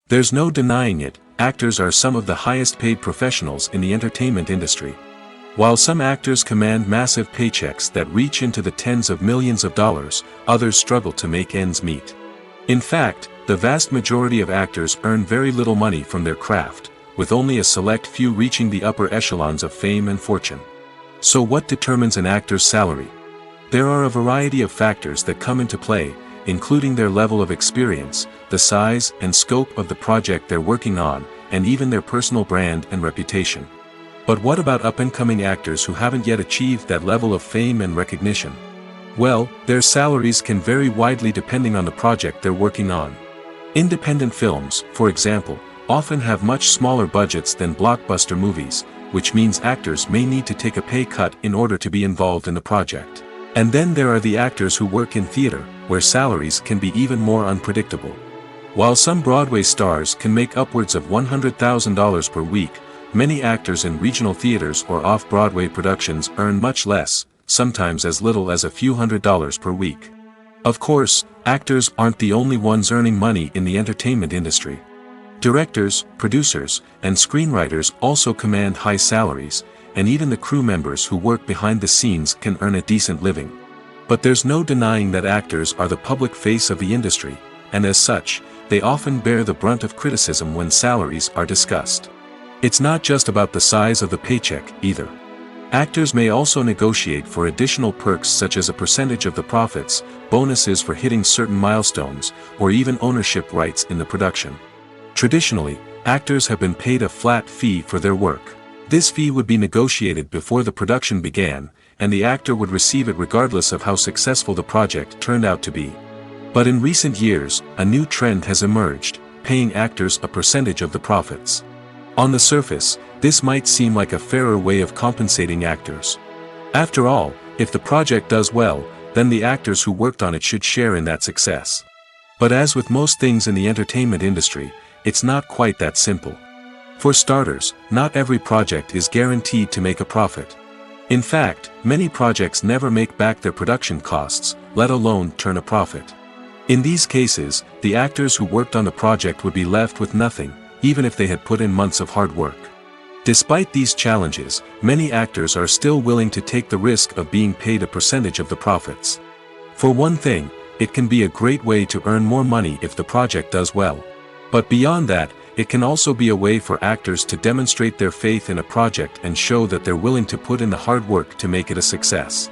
There's no denying it, actors are some of the highest paid professionals in the entertainment industry. While some actors command massive paychecks that reach into the tens of millions of dollars, others struggle to make ends meet. In fact, the vast majority of actors earn very little money from their craft, with only a select few reaching the upper echelons of fame and fortune. So what determines an actor's salary? There are a variety of factors that come into play, including their level of experience, the size and scope of the project they're working on, and even their personal brand and reputation. But what about up-and-coming actors who haven't yet achieved that level of fame and recognition? Well, their salaries can vary widely depending on the project they're working on. Independent films, for example, often have much smaller budgets than blockbuster movies, which means actors may need to take a pay cut in order to be involved in the project. And then there are the actors who work in theater, where salaries can be even more unpredictable. While some Broadway stars can make upwards of $100,000 per week, many actors in regional theaters or off-Broadway productions earn much less, sometimes as little as a few $100s per week. Of course, actors aren't the only ones earning money in the entertainment industry. Directors, producers, and screenwriters also command high salaries, and even the crew members who work behind the scenes can earn a decent living. But there's no denying that actors are the public face of the industry, and as such, they often bear the brunt of criticism when salaries are discussed. It's not just about the size of the paycheck, either. Actors may also negotiate for additional perks such as a percentage of the profits, bonuses for hitting certain milestones, or even ownership rights in the production. Traditionally, actors have been paid a flat fee for their work. This fee would be negotiated before the production began, and the actor would receive it regardless of how successful the project turned out to be. But in recent years, a new trend has emerged, paying actors a percentage of the profits. On the surface, this might seem like a fairer way of compensating actors. After all, if the project does well, then the actors who worked on it should share in that success. But as with most things in the entertainment industry, it's not quite that simple. For starters, not every project is guaranteed to make a profit. In fact, many projects never make back their production costs, let alone turn a profit. In these cases, the actors who worked on the project would be left with nothing, even if they had put in months of hard work. Despite these challenges, many actors are still willing to take the risk of being paid a percentage of the profits. For one thing, it can be a great way to earn more money if the project does well. But beyond that, it can also be a way for actors to demonstrate their faith in a project and show that they're willing to put in the hard work to make it a success.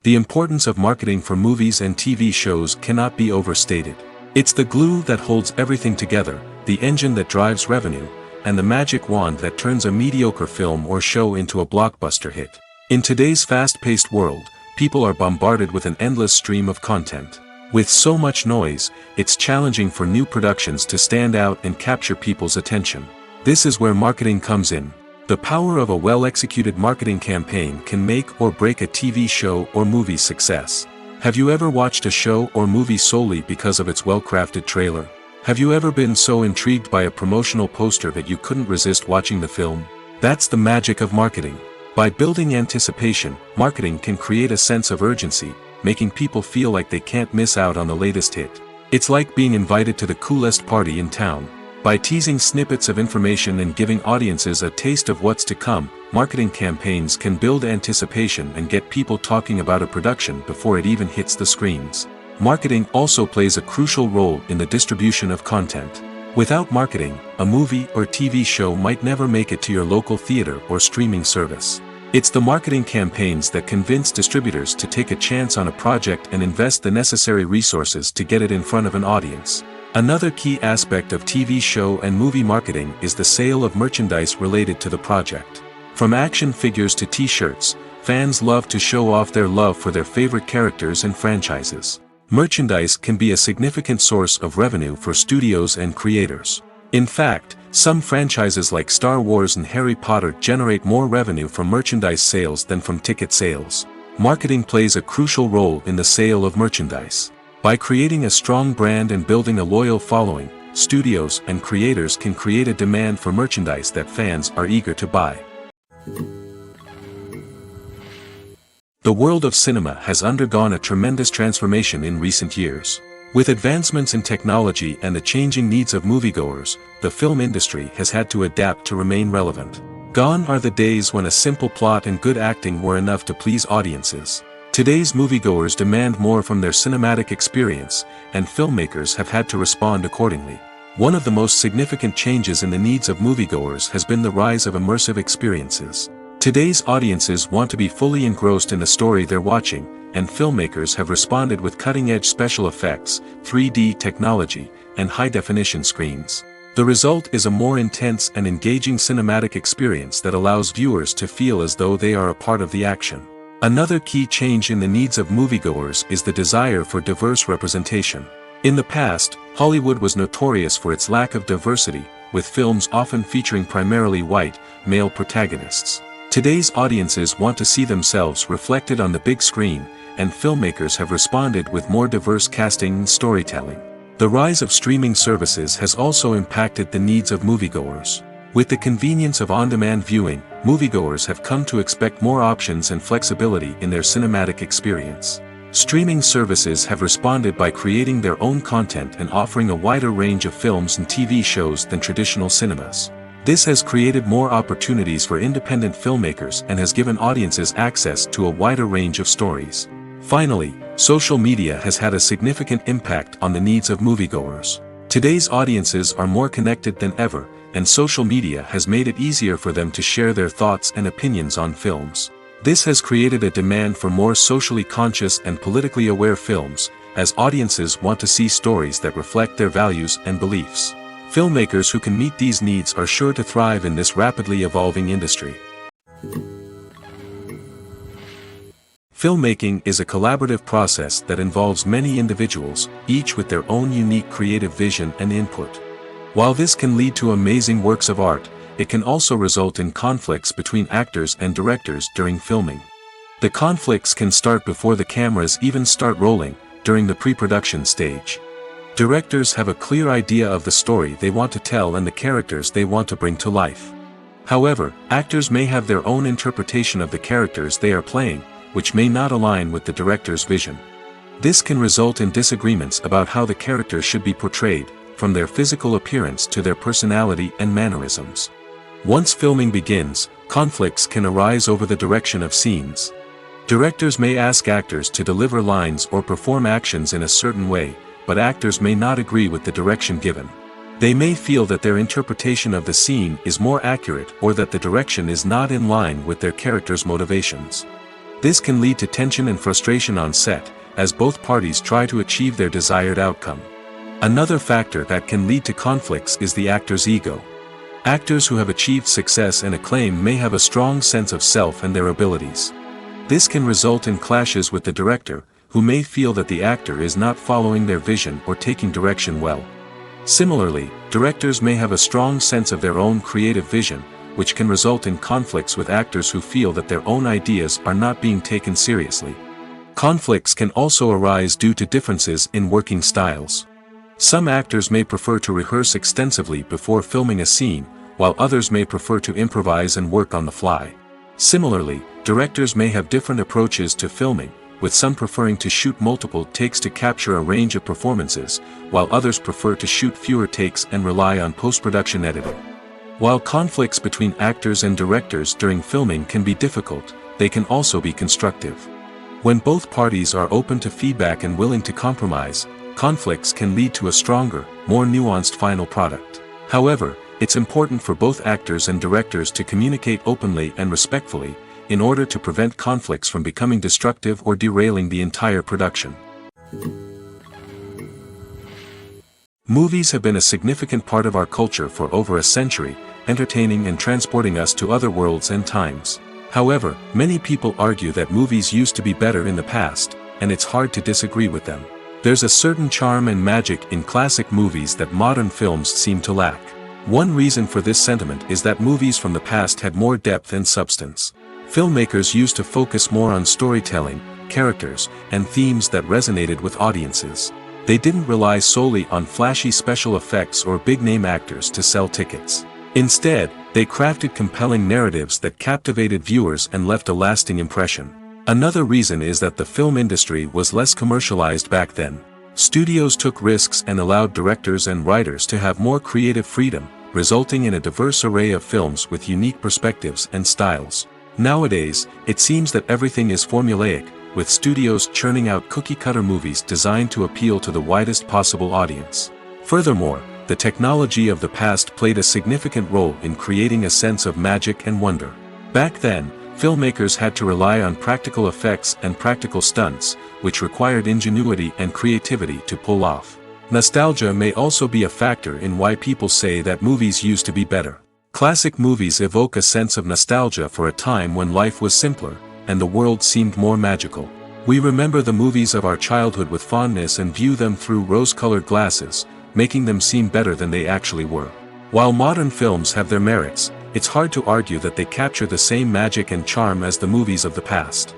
The importance of marketing for movies and TV shows cannot be overstated. It's the glue that holds everything together, the engine that drives revenue, and the magic wand that turns a mediocre film or show into a blockbuster hit. In today's fast-paced world, people are bombarded with an endless stream of content. With so much noise, it's challenging for new productions to stand out and capture people's attention. This is where marketing comes in. The power of a well-executed marketing campaign can make or break a TV show or movie's success. Have you ever watched a show or movie solely because of its well-crafted trailer? Have you ever been so intrigued by a promotional poster that you couldn't resist watching the film? That's the magic of marketing. By building anticipation, marketing can create a sense of urgency, making people feel like they can't miss out on the latest hit. It's like being invited to the coolest party in town. By teasing snippets of information and giving audiences a taste of what's to come, marketing campaigns can build anticipation and get people talking about a production before it even hits the screens. Marketing also plays a crucial role in the distribution of content. Without marketing, a movie or TV show might never make it to your local theater or streaming service. It's the marketing campaigns that convince distributors to take a chance on a project and invest the necessary resources to get it in front of an audience. Another key aspect of TV show and movie marketing is the sale of merchandise related to the project. From action figures to t-shirts, fans love to show off their love for their favorite characters and franchises. Merchandise can be a significant source of revenue for studios and creators. In fact, some franchises like Star Wars and Harry Potter generate more revenue from merchandise sales than from ticket sales. Marketing plays a crucial role in the sale of merchandise. By creating a strong brand and building a loyal following, studios and creators can create a demand for merchandise that fans are eager to buy. The world of cinema has undergone a tremendous transformation in recent years. With advancements in technology and the changing needs of moviegoers, the film industry has had to adapt to remain relevant. Gone are the days when a simple plot and good acting were enough to please audiences. Today's moviegoers demand more from their cinematic experience, and filmmakers have had to respond accordingly. One of the most significant changes in the needs of moviegoers has been the rise of immersive experiences. Today's audiences want to be fully engrossed in the story they're watching, and filmmakers have responded with cutting-edge special effects, 3D technology, and high-definition screens. The result is a more intense and engaging cinematic experience that allows viewers to feel as though they are a part of the action. Another key change in the needs of moviegoers is the desire for diverse representation. In the past, Hollywood was notorious for its lack of diversity, with films often featuring primarily white, male protagonists. Today's audiences want to see themselves reflected on the big screen, and filmmakers have responded with more diverse casting and storytelling. The rise of streaming services has also impacted the needs of moviegoers. With the convenience of on-demand viewing, moviegoers have come to expect more options and flexibility in their cinematic experience. Streaming services have responded by creating their own content and offering a wider range of films and TV shows than traditional cinemas. This has created more opportunities for independent filmmakers and has given audiences access to a wider range of stories. Finally, social media has had a significant impact on the needs of moviegoers. Today's audiences are more connected than ever, and social media has made it easier for them to share their thoughts and opinions on films. This has created a demand for more socially conscious and politically aware films, as audiences want to see stories that reflect their values and beliefs. Filmmakers who can meet these needs are sure to thrive in this rapidly evolving industry. Filmmaking is a collaborative process that involves many individuals, each with their own unique creative vision and input. While this can lead to amazing works of art, it can also result in conflicts between actors and directors during filming. The conflicts can start before the cameras even start rolling, during the pre-production stage. Directors have a clear idea of the story they want to tell and the characters they want to bring to life. However, actors may have their own interpretation of the characters they are playing, which may not align with the director's vision. This can result in disagreements about how the characters should be portrayed, from their physical appearance to their personality and mannerisms. Once filming begins, conflicts can arise over the direction of scenes. Directors may ask actors to deliver lines or perform actions in a certain way, but actors may not agree with the direction given. They may feel that their interpretation of the scene is more accurate or that the direction is not in line with their character's motivations. This can lead to tension and frustration on set, as both parties try to achieve their desired outcome. Another factor that can lead to conflicts is the actor's ego. Actors who have achieved success and acclaim may have a strong sense of self and their abilities. This can result in clashes with the director, who may feel that the actor is not following their vision or taking direction well. Similarly, directors may have a strong sense of their own creative vision, which can result in conflicts with actors who feel that their own ideas are not being taken seriously. Conflicts can also arise due to differences in working styles. Some actors may prefer to rehearse extensively before filming a scene, while others may prefer to improvise and work on the fly. Similarly, directors may have different approaches to filming, with some preferring to shoot multiple takes to capture a range of performances, while others prefer to shoot fewer takes and rely on post-production editing. While conflicts between actors and directors during filming can be difficult, they can also be constructive. When both parties are open to feedback and willing to compromise, conflicts can lead to a stronger, more nuanced final product. However, it's important for both actors and directors to communicate openly and respectfully, in order to prevent conflicts from becoming destructive or derailing the entire production. Movies have been a significant part of our culture for over a century, entertaining and transporting us to other worlds and times. However, many people argue that movies used to be better in the past, and it's hard to disagree with them. There's a certain charm and magic in classic movies that modern films seem to lack. One reason for this sentiment is that movies from the past had more depth and substance. Filmmakers used to focus more on storytelling, characters, and themes that resonated with audiences. They didn't rely solely on flashy special effects or big-name actors to sell tickets. Instead, they crafted compelling narratives that captivated viewers and left a lasting impression. Another reason is that the film industry was less commercialized back then. Studios took risks and allowed directors and writers to have more creative freedom, resulting in a diverse array of films with unique perspectives and styles. Nowadays, it seems that everything is formulaic, with studios churning out cookie-cutter movies designed to appeal to the widest possible audience. Furthermore, the technology of the past played a significant role in creating a sense of magic and wonder. Back then, filmmakers had to rely on practical effects and practical stunts, which required ingenuity and creativity to pull off. Nostalgia may also be a factor in why people say that movies used to be better. Classic movies evoke a sense of nostalgia for a time when life was simpler, and the world seemed more magical. We remember the movies of our childhood with fondness and view them through rose-colored glasses, making them seem better than they actually were. While modern films have their merits, it's hard to argue that they capture the same magic and charm as the movies of the past.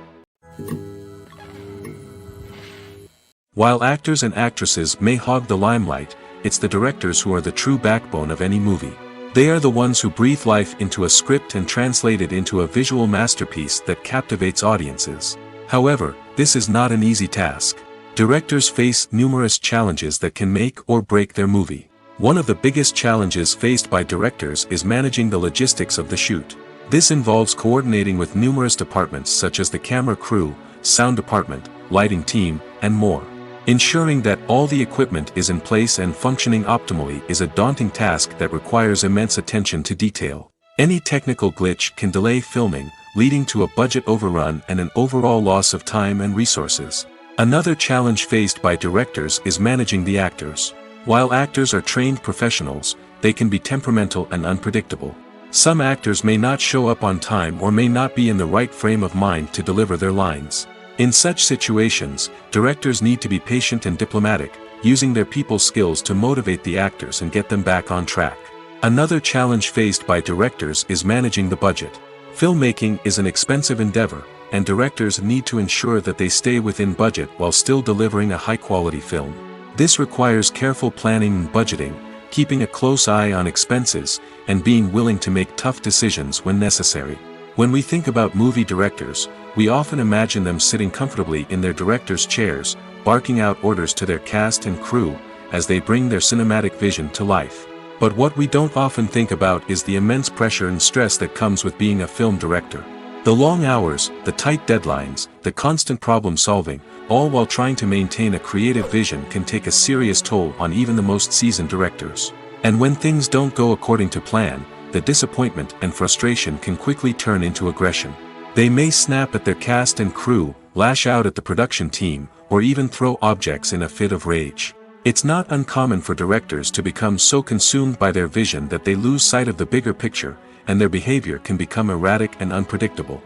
While actors and actresses may hog the limelight, it's the directors who are the true backbone of any movie. They are the ones who breathe life into a script and translate it into a visual masterpiece that captivates audiences. However, this is not an easy task. Directors face numerous challenges that can make or break their movie. One of the biggest challenges faced by directors is managing the logistics of the shoot. This involves coordinating with numerous departments such as the camera crew, sound department, lighting team, and more. Ensuring that all the equipment is in place and functioning optimally is a daunting task that requires immense attention to detail. Any technical glitch can delay filming, leading to a budget overrun and an overall loss of time and resources. Another challenge faced by directors is managing the actors. While actors are trained professionals, they can be temperamental and unpredictable. Some actors may not show up on time or may not be in the right frame of mind to deliver their lines. In such situations, directors need to be patient and diplomatic, using their people skills to motivate the actors and get them back on track. Another challenge faced by directors is managing the budget. Filmmaking is an expensive endeavor, and directors need to ensure that they stay within budget while still delivering a high-quality film. This requires careful planning and budgeting, keeping a close eye on expenses, and being willing to make tough decisions when necessary. When we think about movie directors, we often imagine them sitting comfortably in their director's chairs, barking out orders to their cast and crew, as they bring their cinematic vision to life. But what we don't often think about is the immense pressure and stress that comes with being a film director. The long hours, the tight deadlines, the constant problem-solving, all while trying to maintain a creative vision can take a serious toll on even the most seasoned directors. And when things don't go according to plan, the disappointment and frustration can quickly turn into aggression. They may snap at their cast and crew, lash out at the production team, or even throw objects in a fit of rage. It's not uncommon for directors to become so consumed by their vision that they lose sight of the bigger picture, and their behavior can become erratic and unpredictable.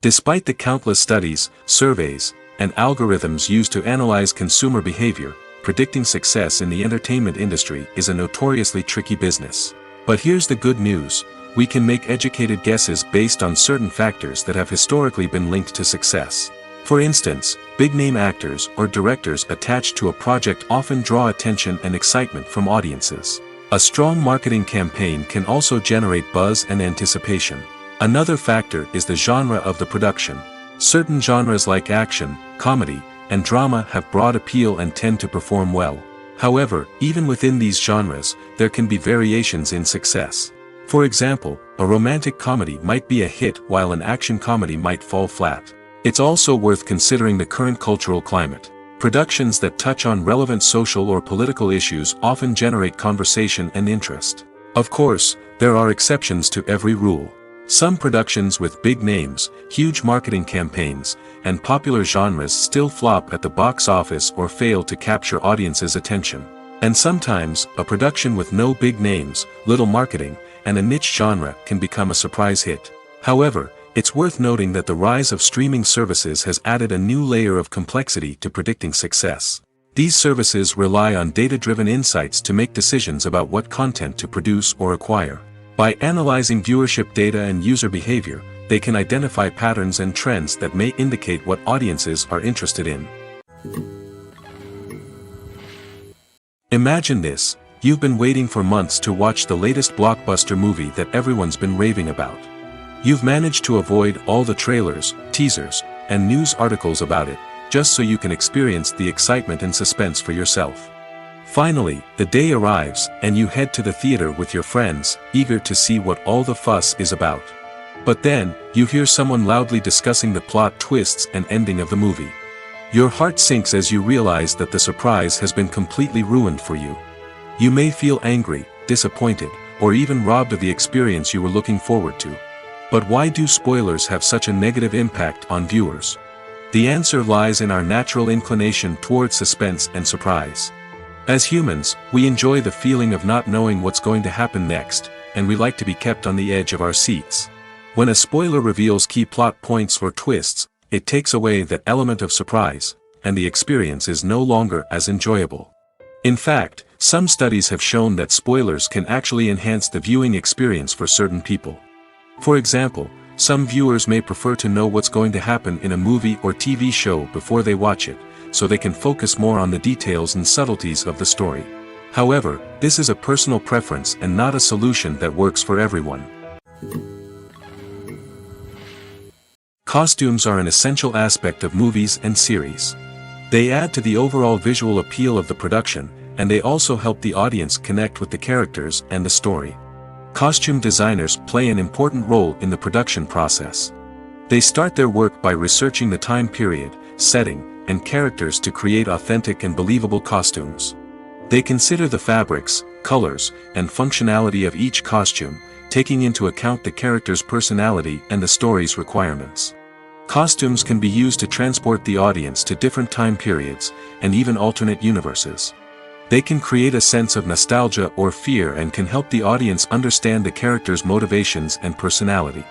Despite the countless studies, surveys, and algorithms used to analyze consumer behavior, predicting success in the entertainment industry is a notoriously tricky business. But here's the good news: we can make educated guesses based on certain factors that have historically been linked to success. For instance, big-name actors or directors attached to a project often draw attention and excitement from audiences. A strong marketing campaign can also generate buzz and anticipation. Another factor is the genre of the production. Certain genres like action, comedy, and drama have broad appeal and tend to perform well. However, even within these genres, there can be variations in success. For example, a romantic comedy might be a hit while an action comedy might fall flat. It's also worth considering the current cultural climate. Productions that touch on relevant social or political issues often generate conversation and interest. Of course, there are exceptions to every rule. Some productions with big names, huge marketing campaigns, and popular genres still flop at the box office or fail to capture audiences' attention. And sometimes, a production with no big names, little marketing, and a niche genre can become a surprise hit. However, it's worth noting that the rise of streaming services has added a new layer of complexity to predicting success. These services rely on data-driven insights to make decisions about what content to produce or acquire. By analyzing viewership data and user behavior, they can identify patterns and trends that may indicate what audiences are interested in. Imagine this: you've been waiting for months to watch the latest blockbuster movie that everyone's been raving about. You've managed to avoid all the trailers, teasers, and news articles about it, just so you can experience the excitement and suspense for yourself. Finally, the day arrives, and you head to the theater with your friends, eager to see what all the fuss is about. But then, you hear someone loudly discussing the plot twists and ending of the movie. Your heart sinks as you realize that the surprise has been completely ruined for you. You may feel angry, disappointed, or even robbed of the experience you were looking forward to. But why do spoilers have such a negative impact on viewers? The answer lies in our natural inclination toward suspense and surprise. As humans, we enjoy the feeling of not knowing what's going to happen next, and we like to be kept on the edge of our seats. When a spoiler reveals key plot points or twists, it takes away that element of surprise, and the experience is no longer as enjoyable. In fact, some studies have shown that spoilers can actually enhance the viewing experience for certain people. For example, some viewers may prefer to know what's going to happen in a movie or TV show before they watch it, so they can focus more on the details and subtleties of the story. However, this is a personal preference and not a solution that works for everyone. Costumes are an essential aspect of movies and series. They add to the overall visual appeal of the production, and they also help the audience connect with the characters and the story. Costume designers play an important role in the production process. They start their work by researching the time period, setting, and characters to create authentic and believable costumes. They consider the fabrics, colors, and functionality of each costume, taking into account the character's personality and the story's requirements. Costumes can be used to transport the audience to different time periods, and even alternate universes. They can create a sense of nostalgia or fear and can help the audience understand the character's motivations and personality.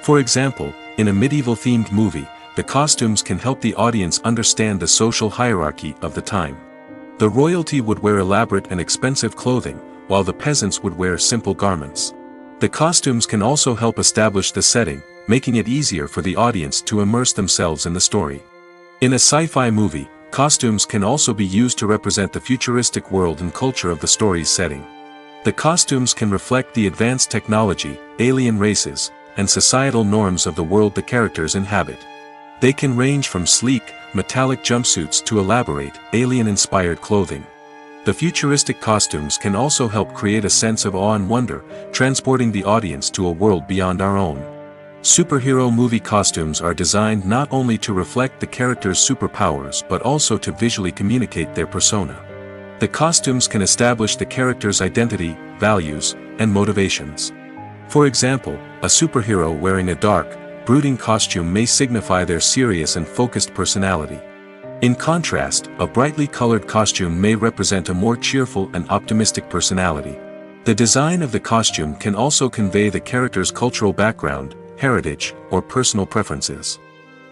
For example, in a medieval-themed movie, the costumes can help the audience understand the social hierarchy of the time. The royalty would wear elaborate and expensive clothing, while the peasants would wear simple garments. The costumes can also help establish the setting, making it easier for the audience to immerse themselves in the story. In a sci-fi movie, costumes can also be used to represent the futuristic world and culture of the story's setting. The costumes can reflect the advanced technology, alien races, and societal norms of the world the characters inhabit. They can range from sleek, metallic jumpsuits to elaborate, alien-inspired clothing. The futuristic costumes can also help create a sense of awe and wonder, transporting the audience to a world beyond our own. Superhero movie costumes are designed not only to reflect the character's superpowers but also to visually communicate their persona. The costumes can establish the character's identity, values, and motivations. For example, a superhero wearing a dark, brooding costume may signify their serious and focused personality. In contrast, a brightly colored costume may represent a more cheerful and optimistic personality. The design of the costume can also convey the character's cultural background, heritage, or personal preferences.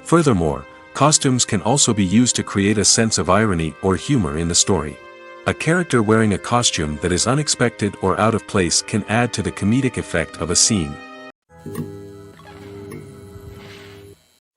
Furthermore, costumes can also be used to create a sense of irony or humor in the story. A character wearing a costume that is unexpected or out of place can add to the comedic effect of a scene.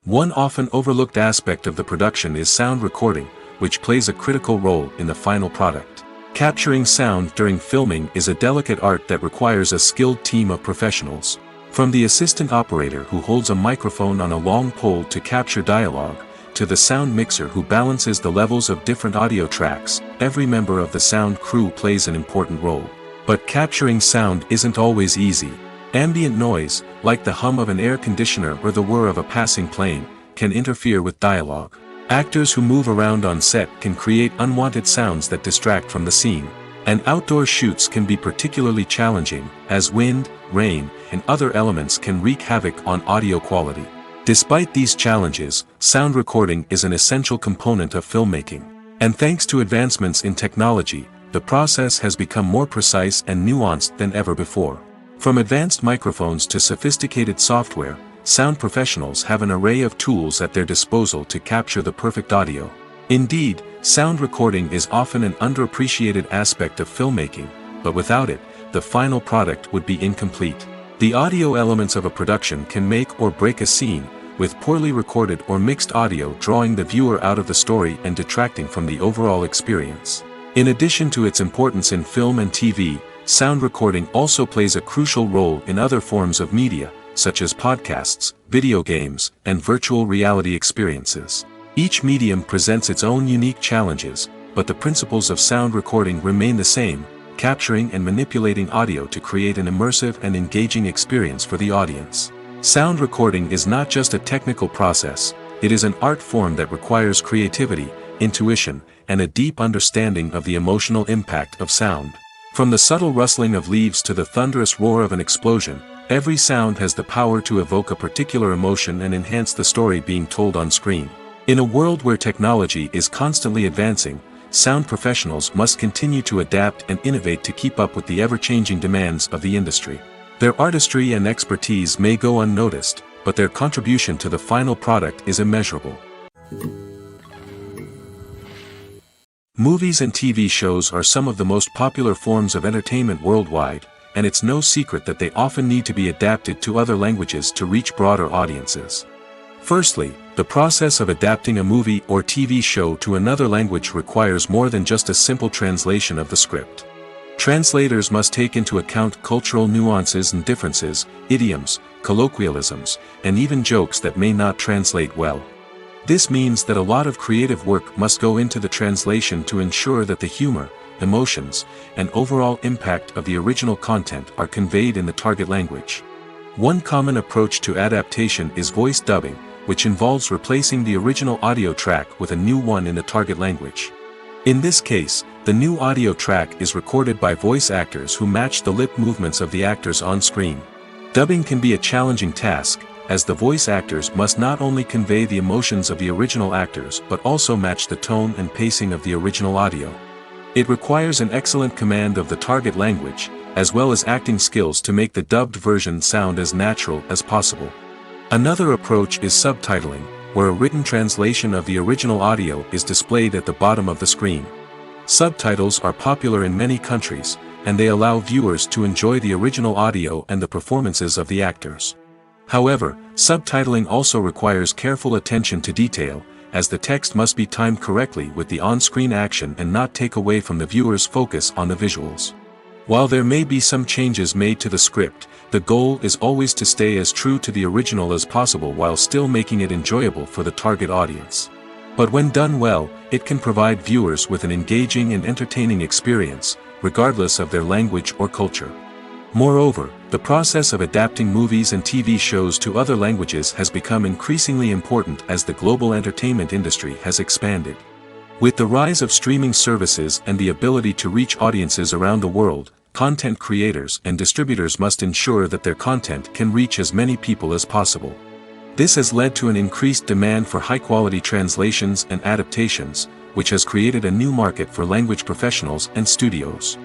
One often overlooked aspect of the production is sound recording, which plays a critical role in the final product. Capturing sound during filming is a delicate art that requires a skilled team of professionals. From the assistant operator who holds a microphone on a long pole to capture dialogue, to the sound mixer who balances the levels of different audio tracks, every member of the sound crew plays an important role. But capturing sound isn't always easy. Ambient noise, like the hum of an air conditioner or the whir of a passing plane, can interfere with dialogue. Actors who move around on set can create unwanted sounds that distract from the scene. And outdoor shoots can be particularly challenging, as wind, rain, and other elements can wreak havoc on audio quality. Despite these challenges, sound recording is an essential component of filmmaking. And thanks to advancements in technology, the process has become more precise and nuanced than ever before. From advanced microphones to sophisticated software, sound professionals have an array of tools at their disposal to capture the perfect audio. Indeed, sound recording is often an underappreciated aspect of filmmaking, but without it, the final product would be incomplete. The audio elements of a production can make or break a scene, with poorly recorded or mixed audio drawing the viewer out of the story and detracting from the overall experience. In addition to its importance in film and TV, sound recording also plays a crucial role in other forms of media, such as podcasts, video games, and virtual reality experiences. Each medium presents its own unique challenges, but the principles of sound recording remain the same, capturing and manipulating audio to create an immersive and engaging experience for the audience. Sound recording is not just a technical process, it is an art form that requires creativity, intuition, and a deep understanding of the emotional impact of sound. From the subtle rustling of leaves to the thunderous roar of an explosion, every sound has the power to evoke a particular emotion and enhance the story being told on screen. In a world where technology is constantly advancing, sound professionals must continue to adapt and innovate to keep up with the ever-changing demands of the industry. Their artistry and expertise may go unnoticed, but their contribution to the final product is immeasurable. Movies and TV shows are some of the most popular forms of entertainment worldwide, and it's no secret that they often need to be adapted to other languages to reach broader audiences. Firstly, the process of adapting a movie or TV show to another language requires more than just a simple translation of the script. Translators must take into account cultural nuances and differences, idioms, colloquialisms, and even jokes that may not translate well. This means that a lot of creative work must go into the translation to ensure that the humor, emotions, and overall impact of the original content are conveyed in the target language. One common approach to adaptation is voice dubbing, which involves replacing the original audio track with a new one in the target language. In this case, the new audio track is recorded by voice actors who match the lip movements of the actors on screen. Dubbing can be a challenging task, as the voice actors must not only convey the emotions of the original actors but also match the tone and pacing of the original audio. It requires an excellent command of the target language, as well as acting skills to make the dubbed version sound as natural as possible. Another approach is subtitling, where a written translation of the original audio is displayed at the bottom of the screen. Subtitles are popular in many countries, and they allow viewers to enjoy the original audio and the performances of the actors. However, subtitling also requires careful attention to detail, as the text must be timed correctly with the on-screen action and not take away from the viewer's focus on the visuals. While there may be some changes made to the script, the goal is always to stay as true to the original as possible while still making it enjoyable for the target audience. But when done well, it can provide viewers with an engaging and entertaining experience, regardless of their language or culture. Moreover, the process of adapting movies and TV shows to other languages has become increasingly important as the global entertainment industry has expanded. With the rise of streaming services and the ability to reach audiences around the world, content creators and distributors must ensure that their content can reach as many people as possible. This has led to an increased demand for high-quality translations and adaptations, which has created a new market for language professionals and studios.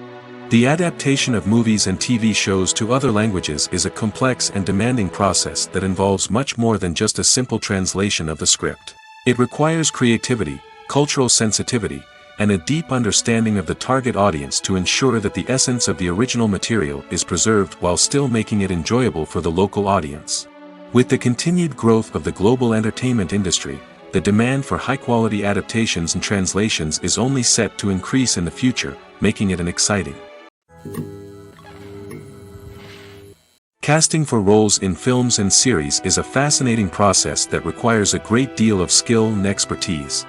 The adaptation of movies and TV shows to other languages is a complex and demanding process that involves much more than just a simple translation of the script. It requires creativity, cultural sensitivity, and a deep understanding of the target audience to ensure that the essence of the original material is preserved while still making it enjoyable for the local audience. With the continued growth of the global entertainment industry, the demand for high-quality adaptations and translations is only set to increase in the future, making it an exciting. Casting for roles in films and series is a fascinating process that requires a great deal of skill and expertise.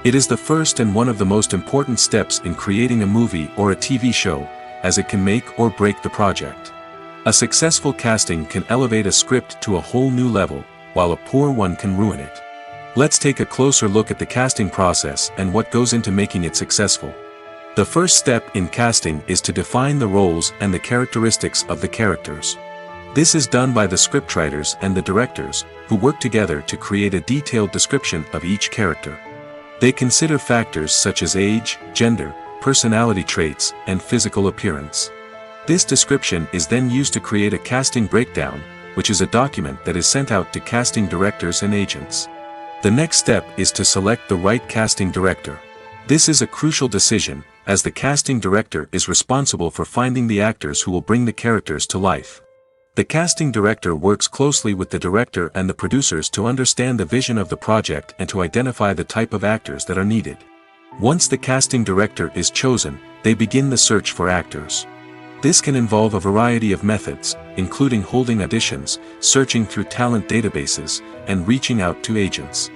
It is the first and one of the most important steps in creating a movie or a TV show, as it can make or break the project. A successful casting can elevate a script to a whole new level, while a poor one can ruin it. Let's take a closer look at the casting process and what goes into making it successful. The first step in casting is to define the roles and the characteristics of the characters. This is done by the scriptwriters and the directors, who work together to create a detailed description of each character. They consider factors such as age, gender, personality traits, and physical appearance. This description is then used to create a casting breakdown, which is a document that is sent out to casting directors and agents. The next step is to select the right casting director. This is a crucial decision, as the casting director is responsible for finding the actors who will bring the characters to life. The casting director works closely with the director and the producers to understand the vision of the project and to identify the type of actors that are needed. Once the casting director is chosen, they begin the search for actors. This can involve a variety of methods, including holding auditions, searching through talent databases, and reaching out to agents.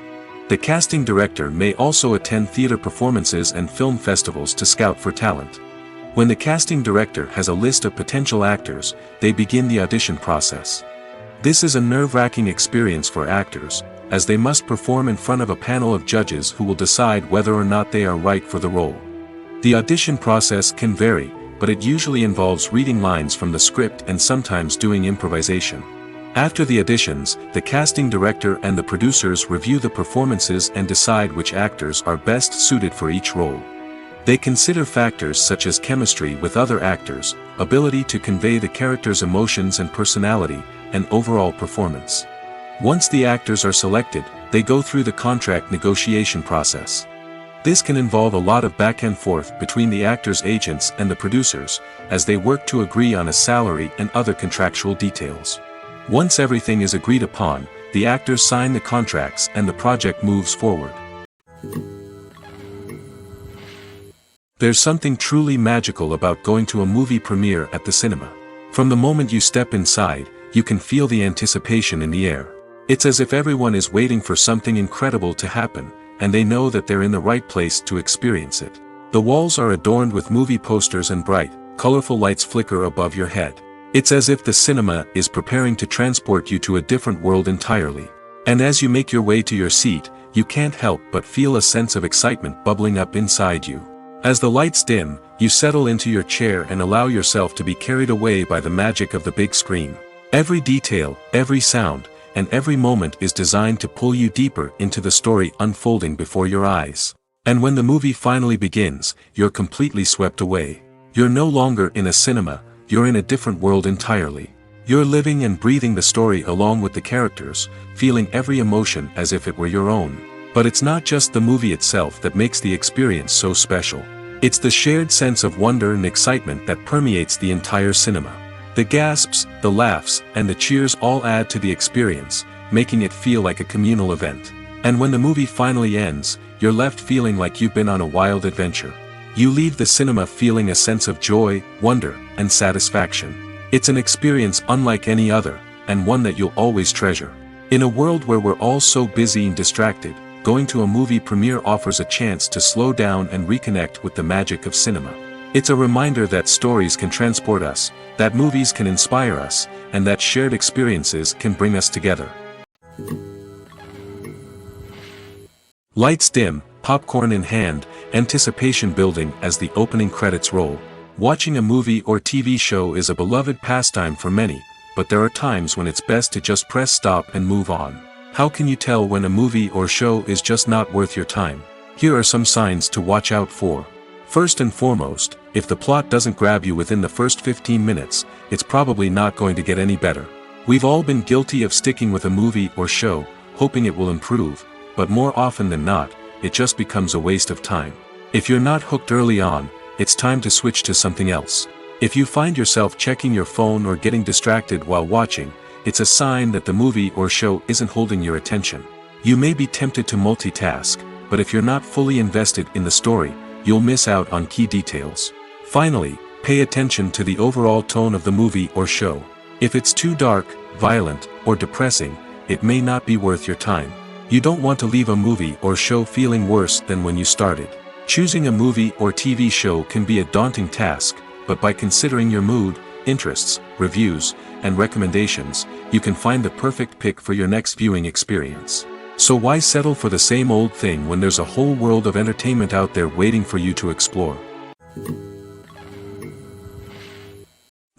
The casting director may also attend theater performances and film festivals to scout for talent. When the casting director has a list of potential actors, they begin the audition process. This is a nerve-wracking experience for actors, as they must perform in front of a panel of judges who will decide whether or not they are right for the role. The audition process can vary, but it usually involves reading lines from the script and sometimes doing improvisation. After the auditions, the casting director and the producers review the performances and decide which actors are best suited for each role. They consider factors such as chemistry with other actors, ability to convey the character's emotions and personality, and overall performance. Once the actors are selected, they go through the contract negotiation process. This can involve a lot of back and forth between the actors' agents and the producers, as they work to agree on a salary and other contractual details. Once everything is agreed upon, the actors sign the contracts and the project moves forward. There's something truly magical about going to a movie premiere at the cinema. From the moment you step inside, you can feel the anticipation in the air. It's as if everyone is waiting for something incredible to happen, and they know that they're in the right place to experience it. The walls are adorned with movie posters and bright, colorful lights flicker above your head. It's as if the cinema is preparing to transport you to a different world entirely. And as you make your way to your seat, you can't help but feel a sense of excitement bubbling up inside you. As the lights dim, you settle into your chair and allow yourself to be carried away by the magic of the big screen. Every detail, every sound, and every moment is designed to pull you deeper into the story unfolding before your eyes. And when the movie finally begins, you're completely swept away. You're no longer in a cinema, you're in a different world entirely. You're living and breathing the story along with the characters, feeling every emotion as if it were your own. But it's not just the movie itself that makes the experience so special. It's the shared sense of wonder and excitement that permeates the entire cinema. The gasps, the laughs, and the cheers all add to the experience, making it feel like a communal event. And when the movie finally ends, you're left feeling like you've been on a wild adventure. You leave the cinema feeling a sense of joy, wonder, and satisfaction. It's an experience unlike any other, and one that you'll always treasure. In a world where we're all so busy and distracted, going to a movie premiere offers a chance to slow down and reconnect with the magic of cinema. It's a reminder that stories can transport us, that movies can inspire us, and that shared experiences can bring us together. Lights dim, popcorn in hand, anticipation building as the opening credits roll. Watching a movie or TV show is a beloved pastime for many, but there are times when it's best to just press stop and move on. How can you tell when a movie or show is just not worth your time? Here are some signs to watch out for. First and foremost, if the plot doesn't grab you within the first 15 minutes, it's probably not going to get any better. We've all been guilty of sticking with a movie or show, hoping it will improve, but more often than not, it just becomes a waste of time. If you're not hooked early on, it's time to switch to something else. If you find yourself checking your phone or getting distracted while watching, it's a sign that the movie or show isn't holding your attention. You may be tempted to multitask, but if you're not fully invested in the story, you'll miss out on key details. Finally, pay attention to the overall tone of the movie or show. If it's too dark, violent, or depressing, it may not be worth your time. You don't want to leave a movie or show feeling worse than when you started. Choosing a movie or TV show can be a daunting task, but by considering your mood, interests, reviews, and recommendations, you can find the perfect pick for your next viewing experience. So why settle for the same old thing when there's a whole world of entertainment out there waiting for you to explore?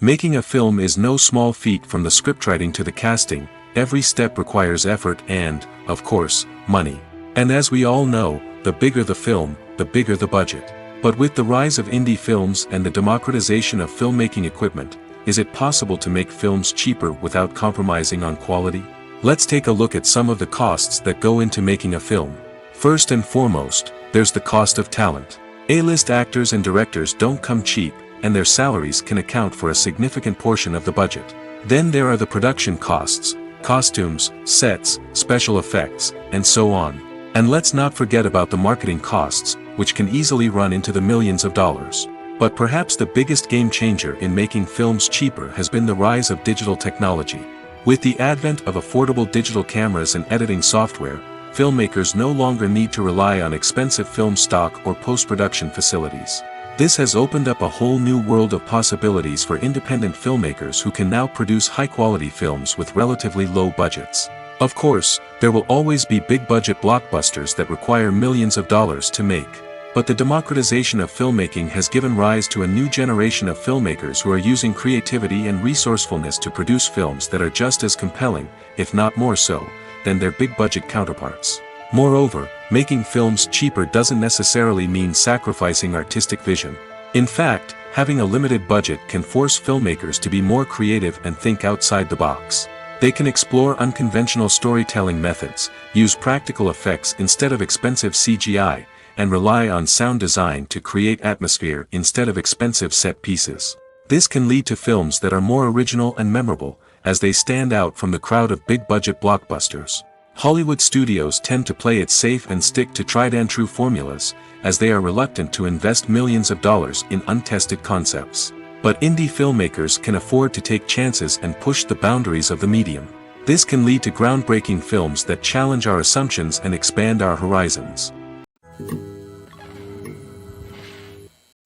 Making a film is no small feat. From the scriptwriting to the casting, every step requires effort and, of course, money. And as we all know, the bigger the film, the bigger the budget. But with the rise of indie films and the democratization of filmmaking equipment, is it possible to make films cheaper without compromising on quality? Let's take a look at some of the costs that go into making a film. First and foremost, there's the cost of talent. A-list actors and directors don't come cheap, and their salaries can account for a significant portion of the budget. Then there are the production costs, costumes, sets, special effects, and so on. And let's not forget about the marketing costs, which can easily run into the millions of dollars. But perhaps the biggest game changer in making films cheaper has been the rise of digital technology. With the advent of affordable digital cameras and editing software, filmmakers no longer need to rely on expensive film stock or post-production facilities. This has opened up a whole new world of possibilities for independent filmmakers who can now produce high-quality films with relatively low budgets. Of course, there will always be big-budget blockbusters that require millions of dollars to make. But the democratization of filmmaking has given rise to a new generation of filmmakers who are using creativity and resourcefulness to produce films that are just as compelling, if not more so, than their big-budget counterparts. Moreover, making films cheaper doesn't necessarily mean sacrificing artistic vision. In fact, having a limited budget can force filmmakers to be more creative and think outside the box. They can explore unconventional storytelling methods, use practical effects instead of expensive CGI, and rely on sound design to create atmosphere instead of expensive set pieces. This can lead to films that are more original and memorable, as they stand out from the crowd of big-budget blockbusters. Hollywood studios tend to play it safe and stick to tried-and-true formulas, as they are reluctant to invest millions of dollars in untested concepts. But indie filmmakers can afford to take chances and push the boundaries of the medium. This can lead to groundbreaking films that challenge our assumptions and expand our horizons.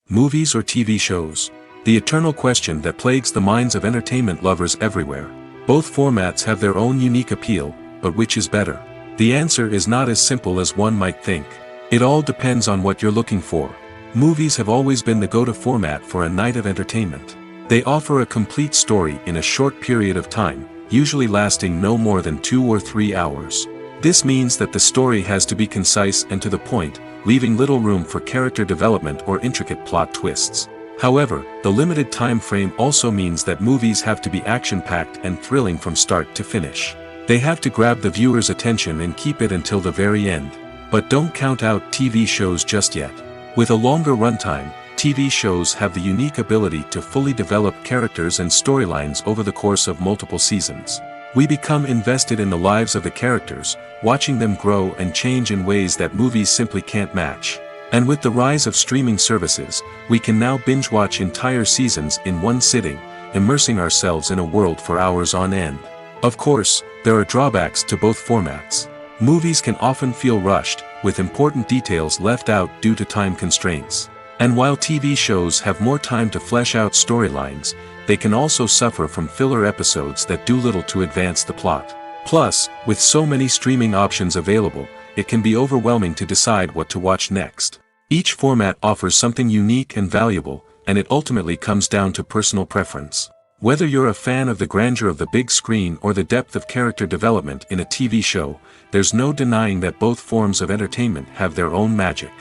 Movies or TV shows? The eternal question that plagues the minds of entertainment lovers everywhere. Both formats have their own unique appeal, but which is better? The answer is not as simple as one might think. It all depends on what you're looking for. Movies have always been the go-to format for a night of entertainment. They offer a complete story in a short period of time, usually lasting no more than 2 or 3 hours. This means that the story has to be concise and to the point, leaving little room for character development or intricate plot twists. However, the limited time frame also means that movies have to be action-packed and thrilling from start to finish. They have to grab the viewer's attention and keep it until the very end. But don't count out TV shows just yet. With a longer runtime, TV shows have the unique ability to fully develop characters and storylines over the course of multiple seasons. We become invested in the lives of the characters, watching them grow and change in ways that movies simply can't match. And with the rise of streaming services, we can now binge-watch entire seasons in one sitting, immersing ourselves in a world for hours on end. Of course, there are drawbacks to both formats. Movies can often feel rushed, with important details left out due to time constraints. And while TV shows have more time to flesh out storylines, they can also suffer from filler episodes that do little to advance the plot. Plus, with so many streaming options available, it can be overwhelming to decide what to watch next. Each format offers something unique and valuable, and it ultimately comes down to personal preference. Whether you're a fan of the grandeur of the big screen or the depth of character development in a TV show, there's no denying that both forms of entertainment have their own magic.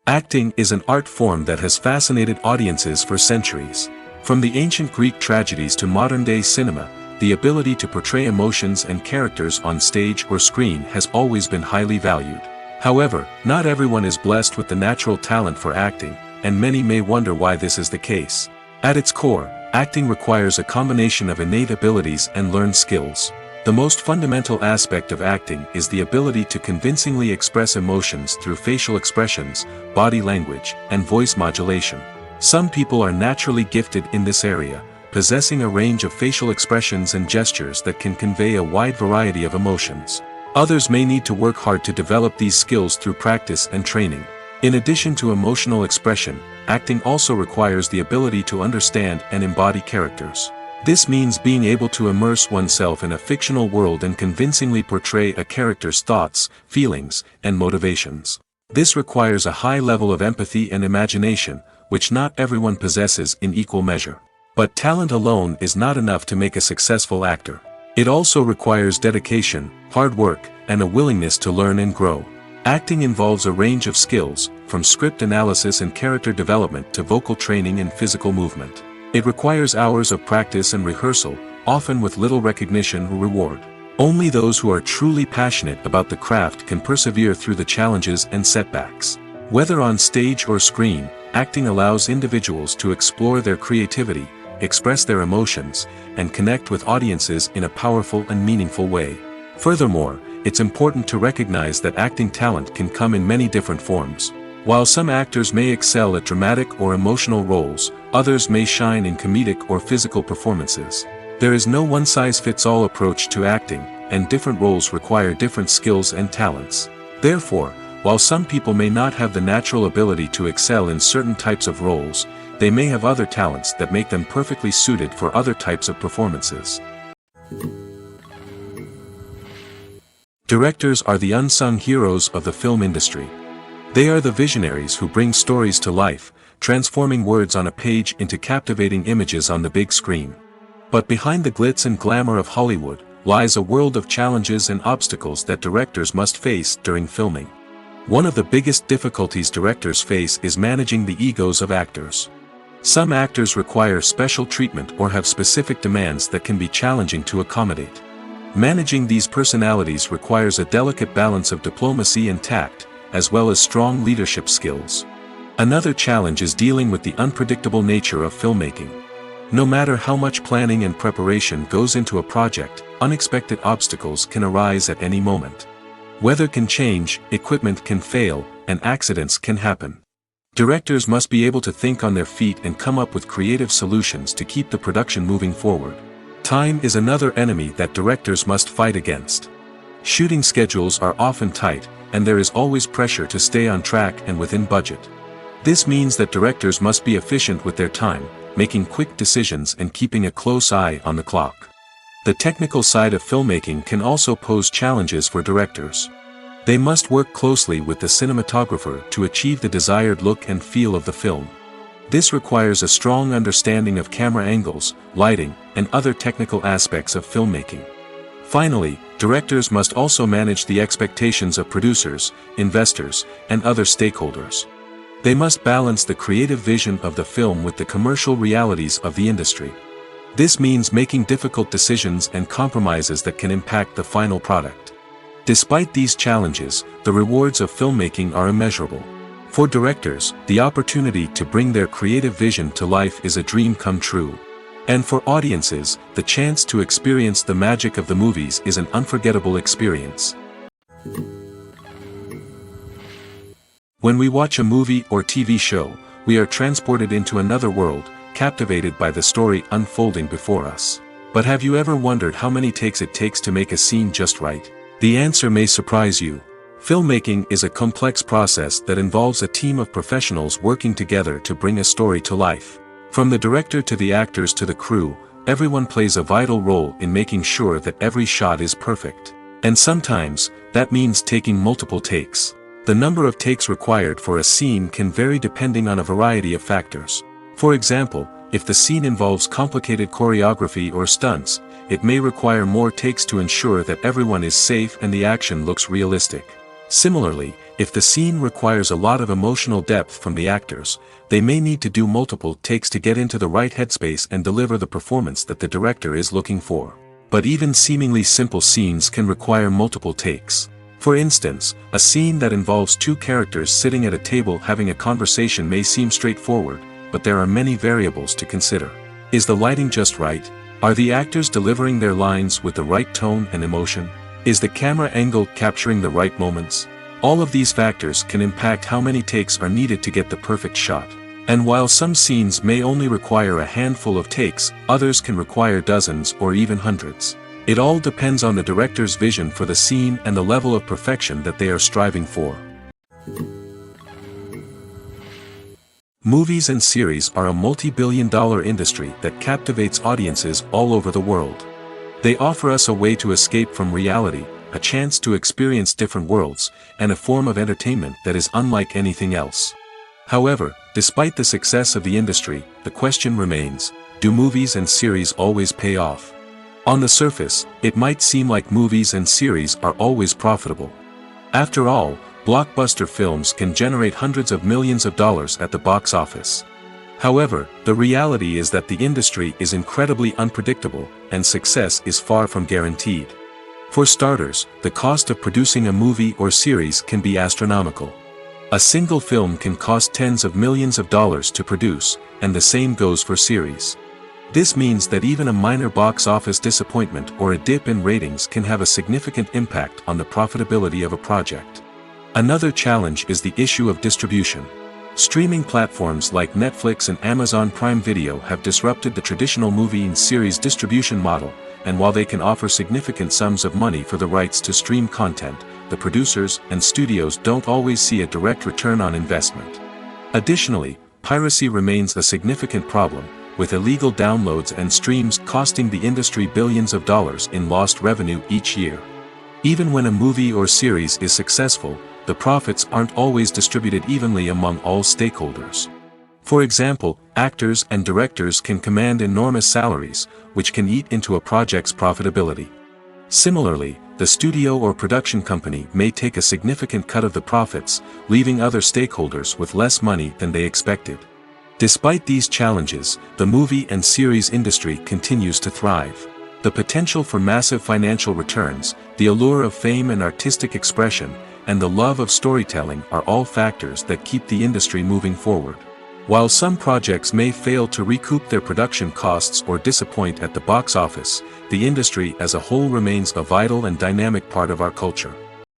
Acting is an art form that has fascinated audiences for centuries. From the ancient Greek tragedies to modern-day cinema, the ability to portray emotions and characters on stage or screen has always been highly valued. However, not everyone is blessed with the natural talent for acting, and many may wonder why this is the case. At its core, acting requires a combination of innate abilities and learned skills. The most fundamental aspect of acting is the ability to convincingly express emotions through facial expressions, body language, and voice modulation. Some people are naturally gifted in this area, possessing a range of facial expressions and gestures that can convey a wide variety of emotions. Others may need to work hard to develop these skills through practice and training. In addition to emotional expression, acting also requires the ability to understand and embody characters. This means being able to immerse oneself in a fictional world and convincingly portray a character's thoughts, feelings, and motivations. This requires a high level of empathy and imagination, which not everyone possesses in equal measure. But talent alone is not enough to make a successful actor. It also requires dedication, hard work, and a willingness to learn and grow. Acting involves a range of skills, from script analysis and character development to vocal training and physical movement. It requires hours of practice and rehearsal, often with little recognition or reward. Only those who are truly passionate about the craft can persevere through the challenges and setbacks. Whether on stage or screen, acting allows individuals to explore their creativity, express their emotions, and connect with audiences in a powerful and meaningful way. Furthermore, it's important to recognize that acting talent can come in many different forms. While some actors may excel at dramatic or emotional roles, others may shine in comedic or physical performances. There is no one-size-fits-all approach to acting, and different roles require different skills and talents. Therefore, while some people may not have the natural ability to excel in certain types of roles, they may have other talents that make them perfectly suited for other types of performances. Directors are the unsung heroes of the film industry. They are the visionaries who bring stories to life, transforming words on a page into captivating images on the big screen. But behind the glitz and glamour of Hollywood lies a world of challenges and obstacles that directors must face during filming. One of the biggest difficulties directors face is managing the egos of actors. Some actors require special treatment or have specific demands that can be challenging to accommodate. Managing these personalities requires a delicate balance of diplomacy and tact, as well as strong leadership skills. Another challenge is dealing with the unpredictable nature of filmmaking. No matter how much planning and preparation goes into a project, unexpected obstacles can arise at any moment. Weather can change, equipment can fail, and accidents can happen. Directors must be able to think on their feet and come up with creative solutions to keep the production moving forward. Time is another enemy that directors must fight against. Shooting schedules are often tight, and there is always pressure to stay on track and within budget. This means that directors must be efficient with their time, making quick decisions and keeping a close eye on the clock. The technical side of filmmaking can also pose challenges for directors. They must work closely with the cinematographer to achieve the desired look and feel of the film. This requires a strong understanding of camera angles, lighting, and other technical aspects of filmmaking. Finally, directors must also manage the expectations of producers, investors, and other stakeholders. They must balance the creative vision of the film with the commercial realities of the industry. This means making difficult decisions and compromises that can impact the final product. Despite these challenges, the rewards of filmmaking are immeasurable. For directors, the opportunity to bring their creative vision to life is a dream come true. And for audiences, the chance to experience the magic of the movies is an unforgettable experience. When we watch a movie or TV show, we are transported into another world, captivated by the story unfolding before us. But have you ever wondered how many takes it takes to make a scene just right? The answer may surprise you. Filmmaking is a complex process that involves a team of professionals working together to bring a story to life. From the director to the actors to the crew, everyone plays a vital role in making sure that every shot is perfect. And sometimes, that means taking multiple takes. The number of takes required for a scene can vary depending on a variety of factors. For example, if the scene involves complicated choreography or stunts, it may require more takes to ensure that everyone is safe and the action looks realistic. Similarly, if the scene requires a lot of emotional depth from the actors, they may need to do multiple takes to get into the right headspace and deliver the performance that the director is looking for. But even seemingly simple scenes can require multiple takes. For instance, a scene that involves two characters sitting at a table having a conversation may seem straightforward, but there are many variables to consider. Is the lighting just right? Are the actors delivering their lines with the right tone and emotion? Is the camera angle capturing the right moments? All of these factors can impact how many takes are needed to get the perfect shot. And while some scenes may only require a handful of takes, others can require dozens or even hundreds. It all depends on the director's vision for the scene and the level of perfection that they are striving for. Movies and series are a multi-billion-dollar industry that captivates audiences all over the world. They offer us a way to escape from reality, a chance to experience different worlds, and a form of entertainment that is unlike anything else. However, despite the success of the industry, the question remains, do movies and series always pay off? On the surface, it might seem like movies and series are always profitable. After all, blockbuster films can generate hundreds of millions of dollars at the box office. However, the reality is that the industry is incredibly unpredictable, and success is far from guaranteed. For starters, the cost of producing a movie or series can be astronomical. A single film can cost tens of millions of dollars to produce, and the same goes for series. This means that even a minor box office disappointment or a dip in ratings can have a significant impact on the profitability of a project. Another challenge is the issue of distribution. Streaming platforms like Netflix and Amazon Prime Video have disrupted the traditional movie and series distribution model, and while they can offer significant sums of money for the rights to stream content, the producers and studios don't always see a direct return on investment. Additionally, piracy remains a significant problem, with illegal downloads and streams costing the industry billions of dollars in lost revenue each year. Even when a movie or series is successful, the profits aren't always distributed evenly among all stakeholders. For example, actors and directors can command enormous salaries, which can eat into a project's profitability. Similarly, the studio or production company may take a significant cut of the profits, leaving other stakeholders with less money than they expected. Despite these challenges, the movie and series industry continues to thrive. The potential for massive financial returns, the allure of fame and artistic expression, and the love of storytelling are all factors that keep the industry moving forward. While some projects may fail to recoup their production costs or disappoint at the box office, the industry as a whole remains a vital and dynamic part of our culture.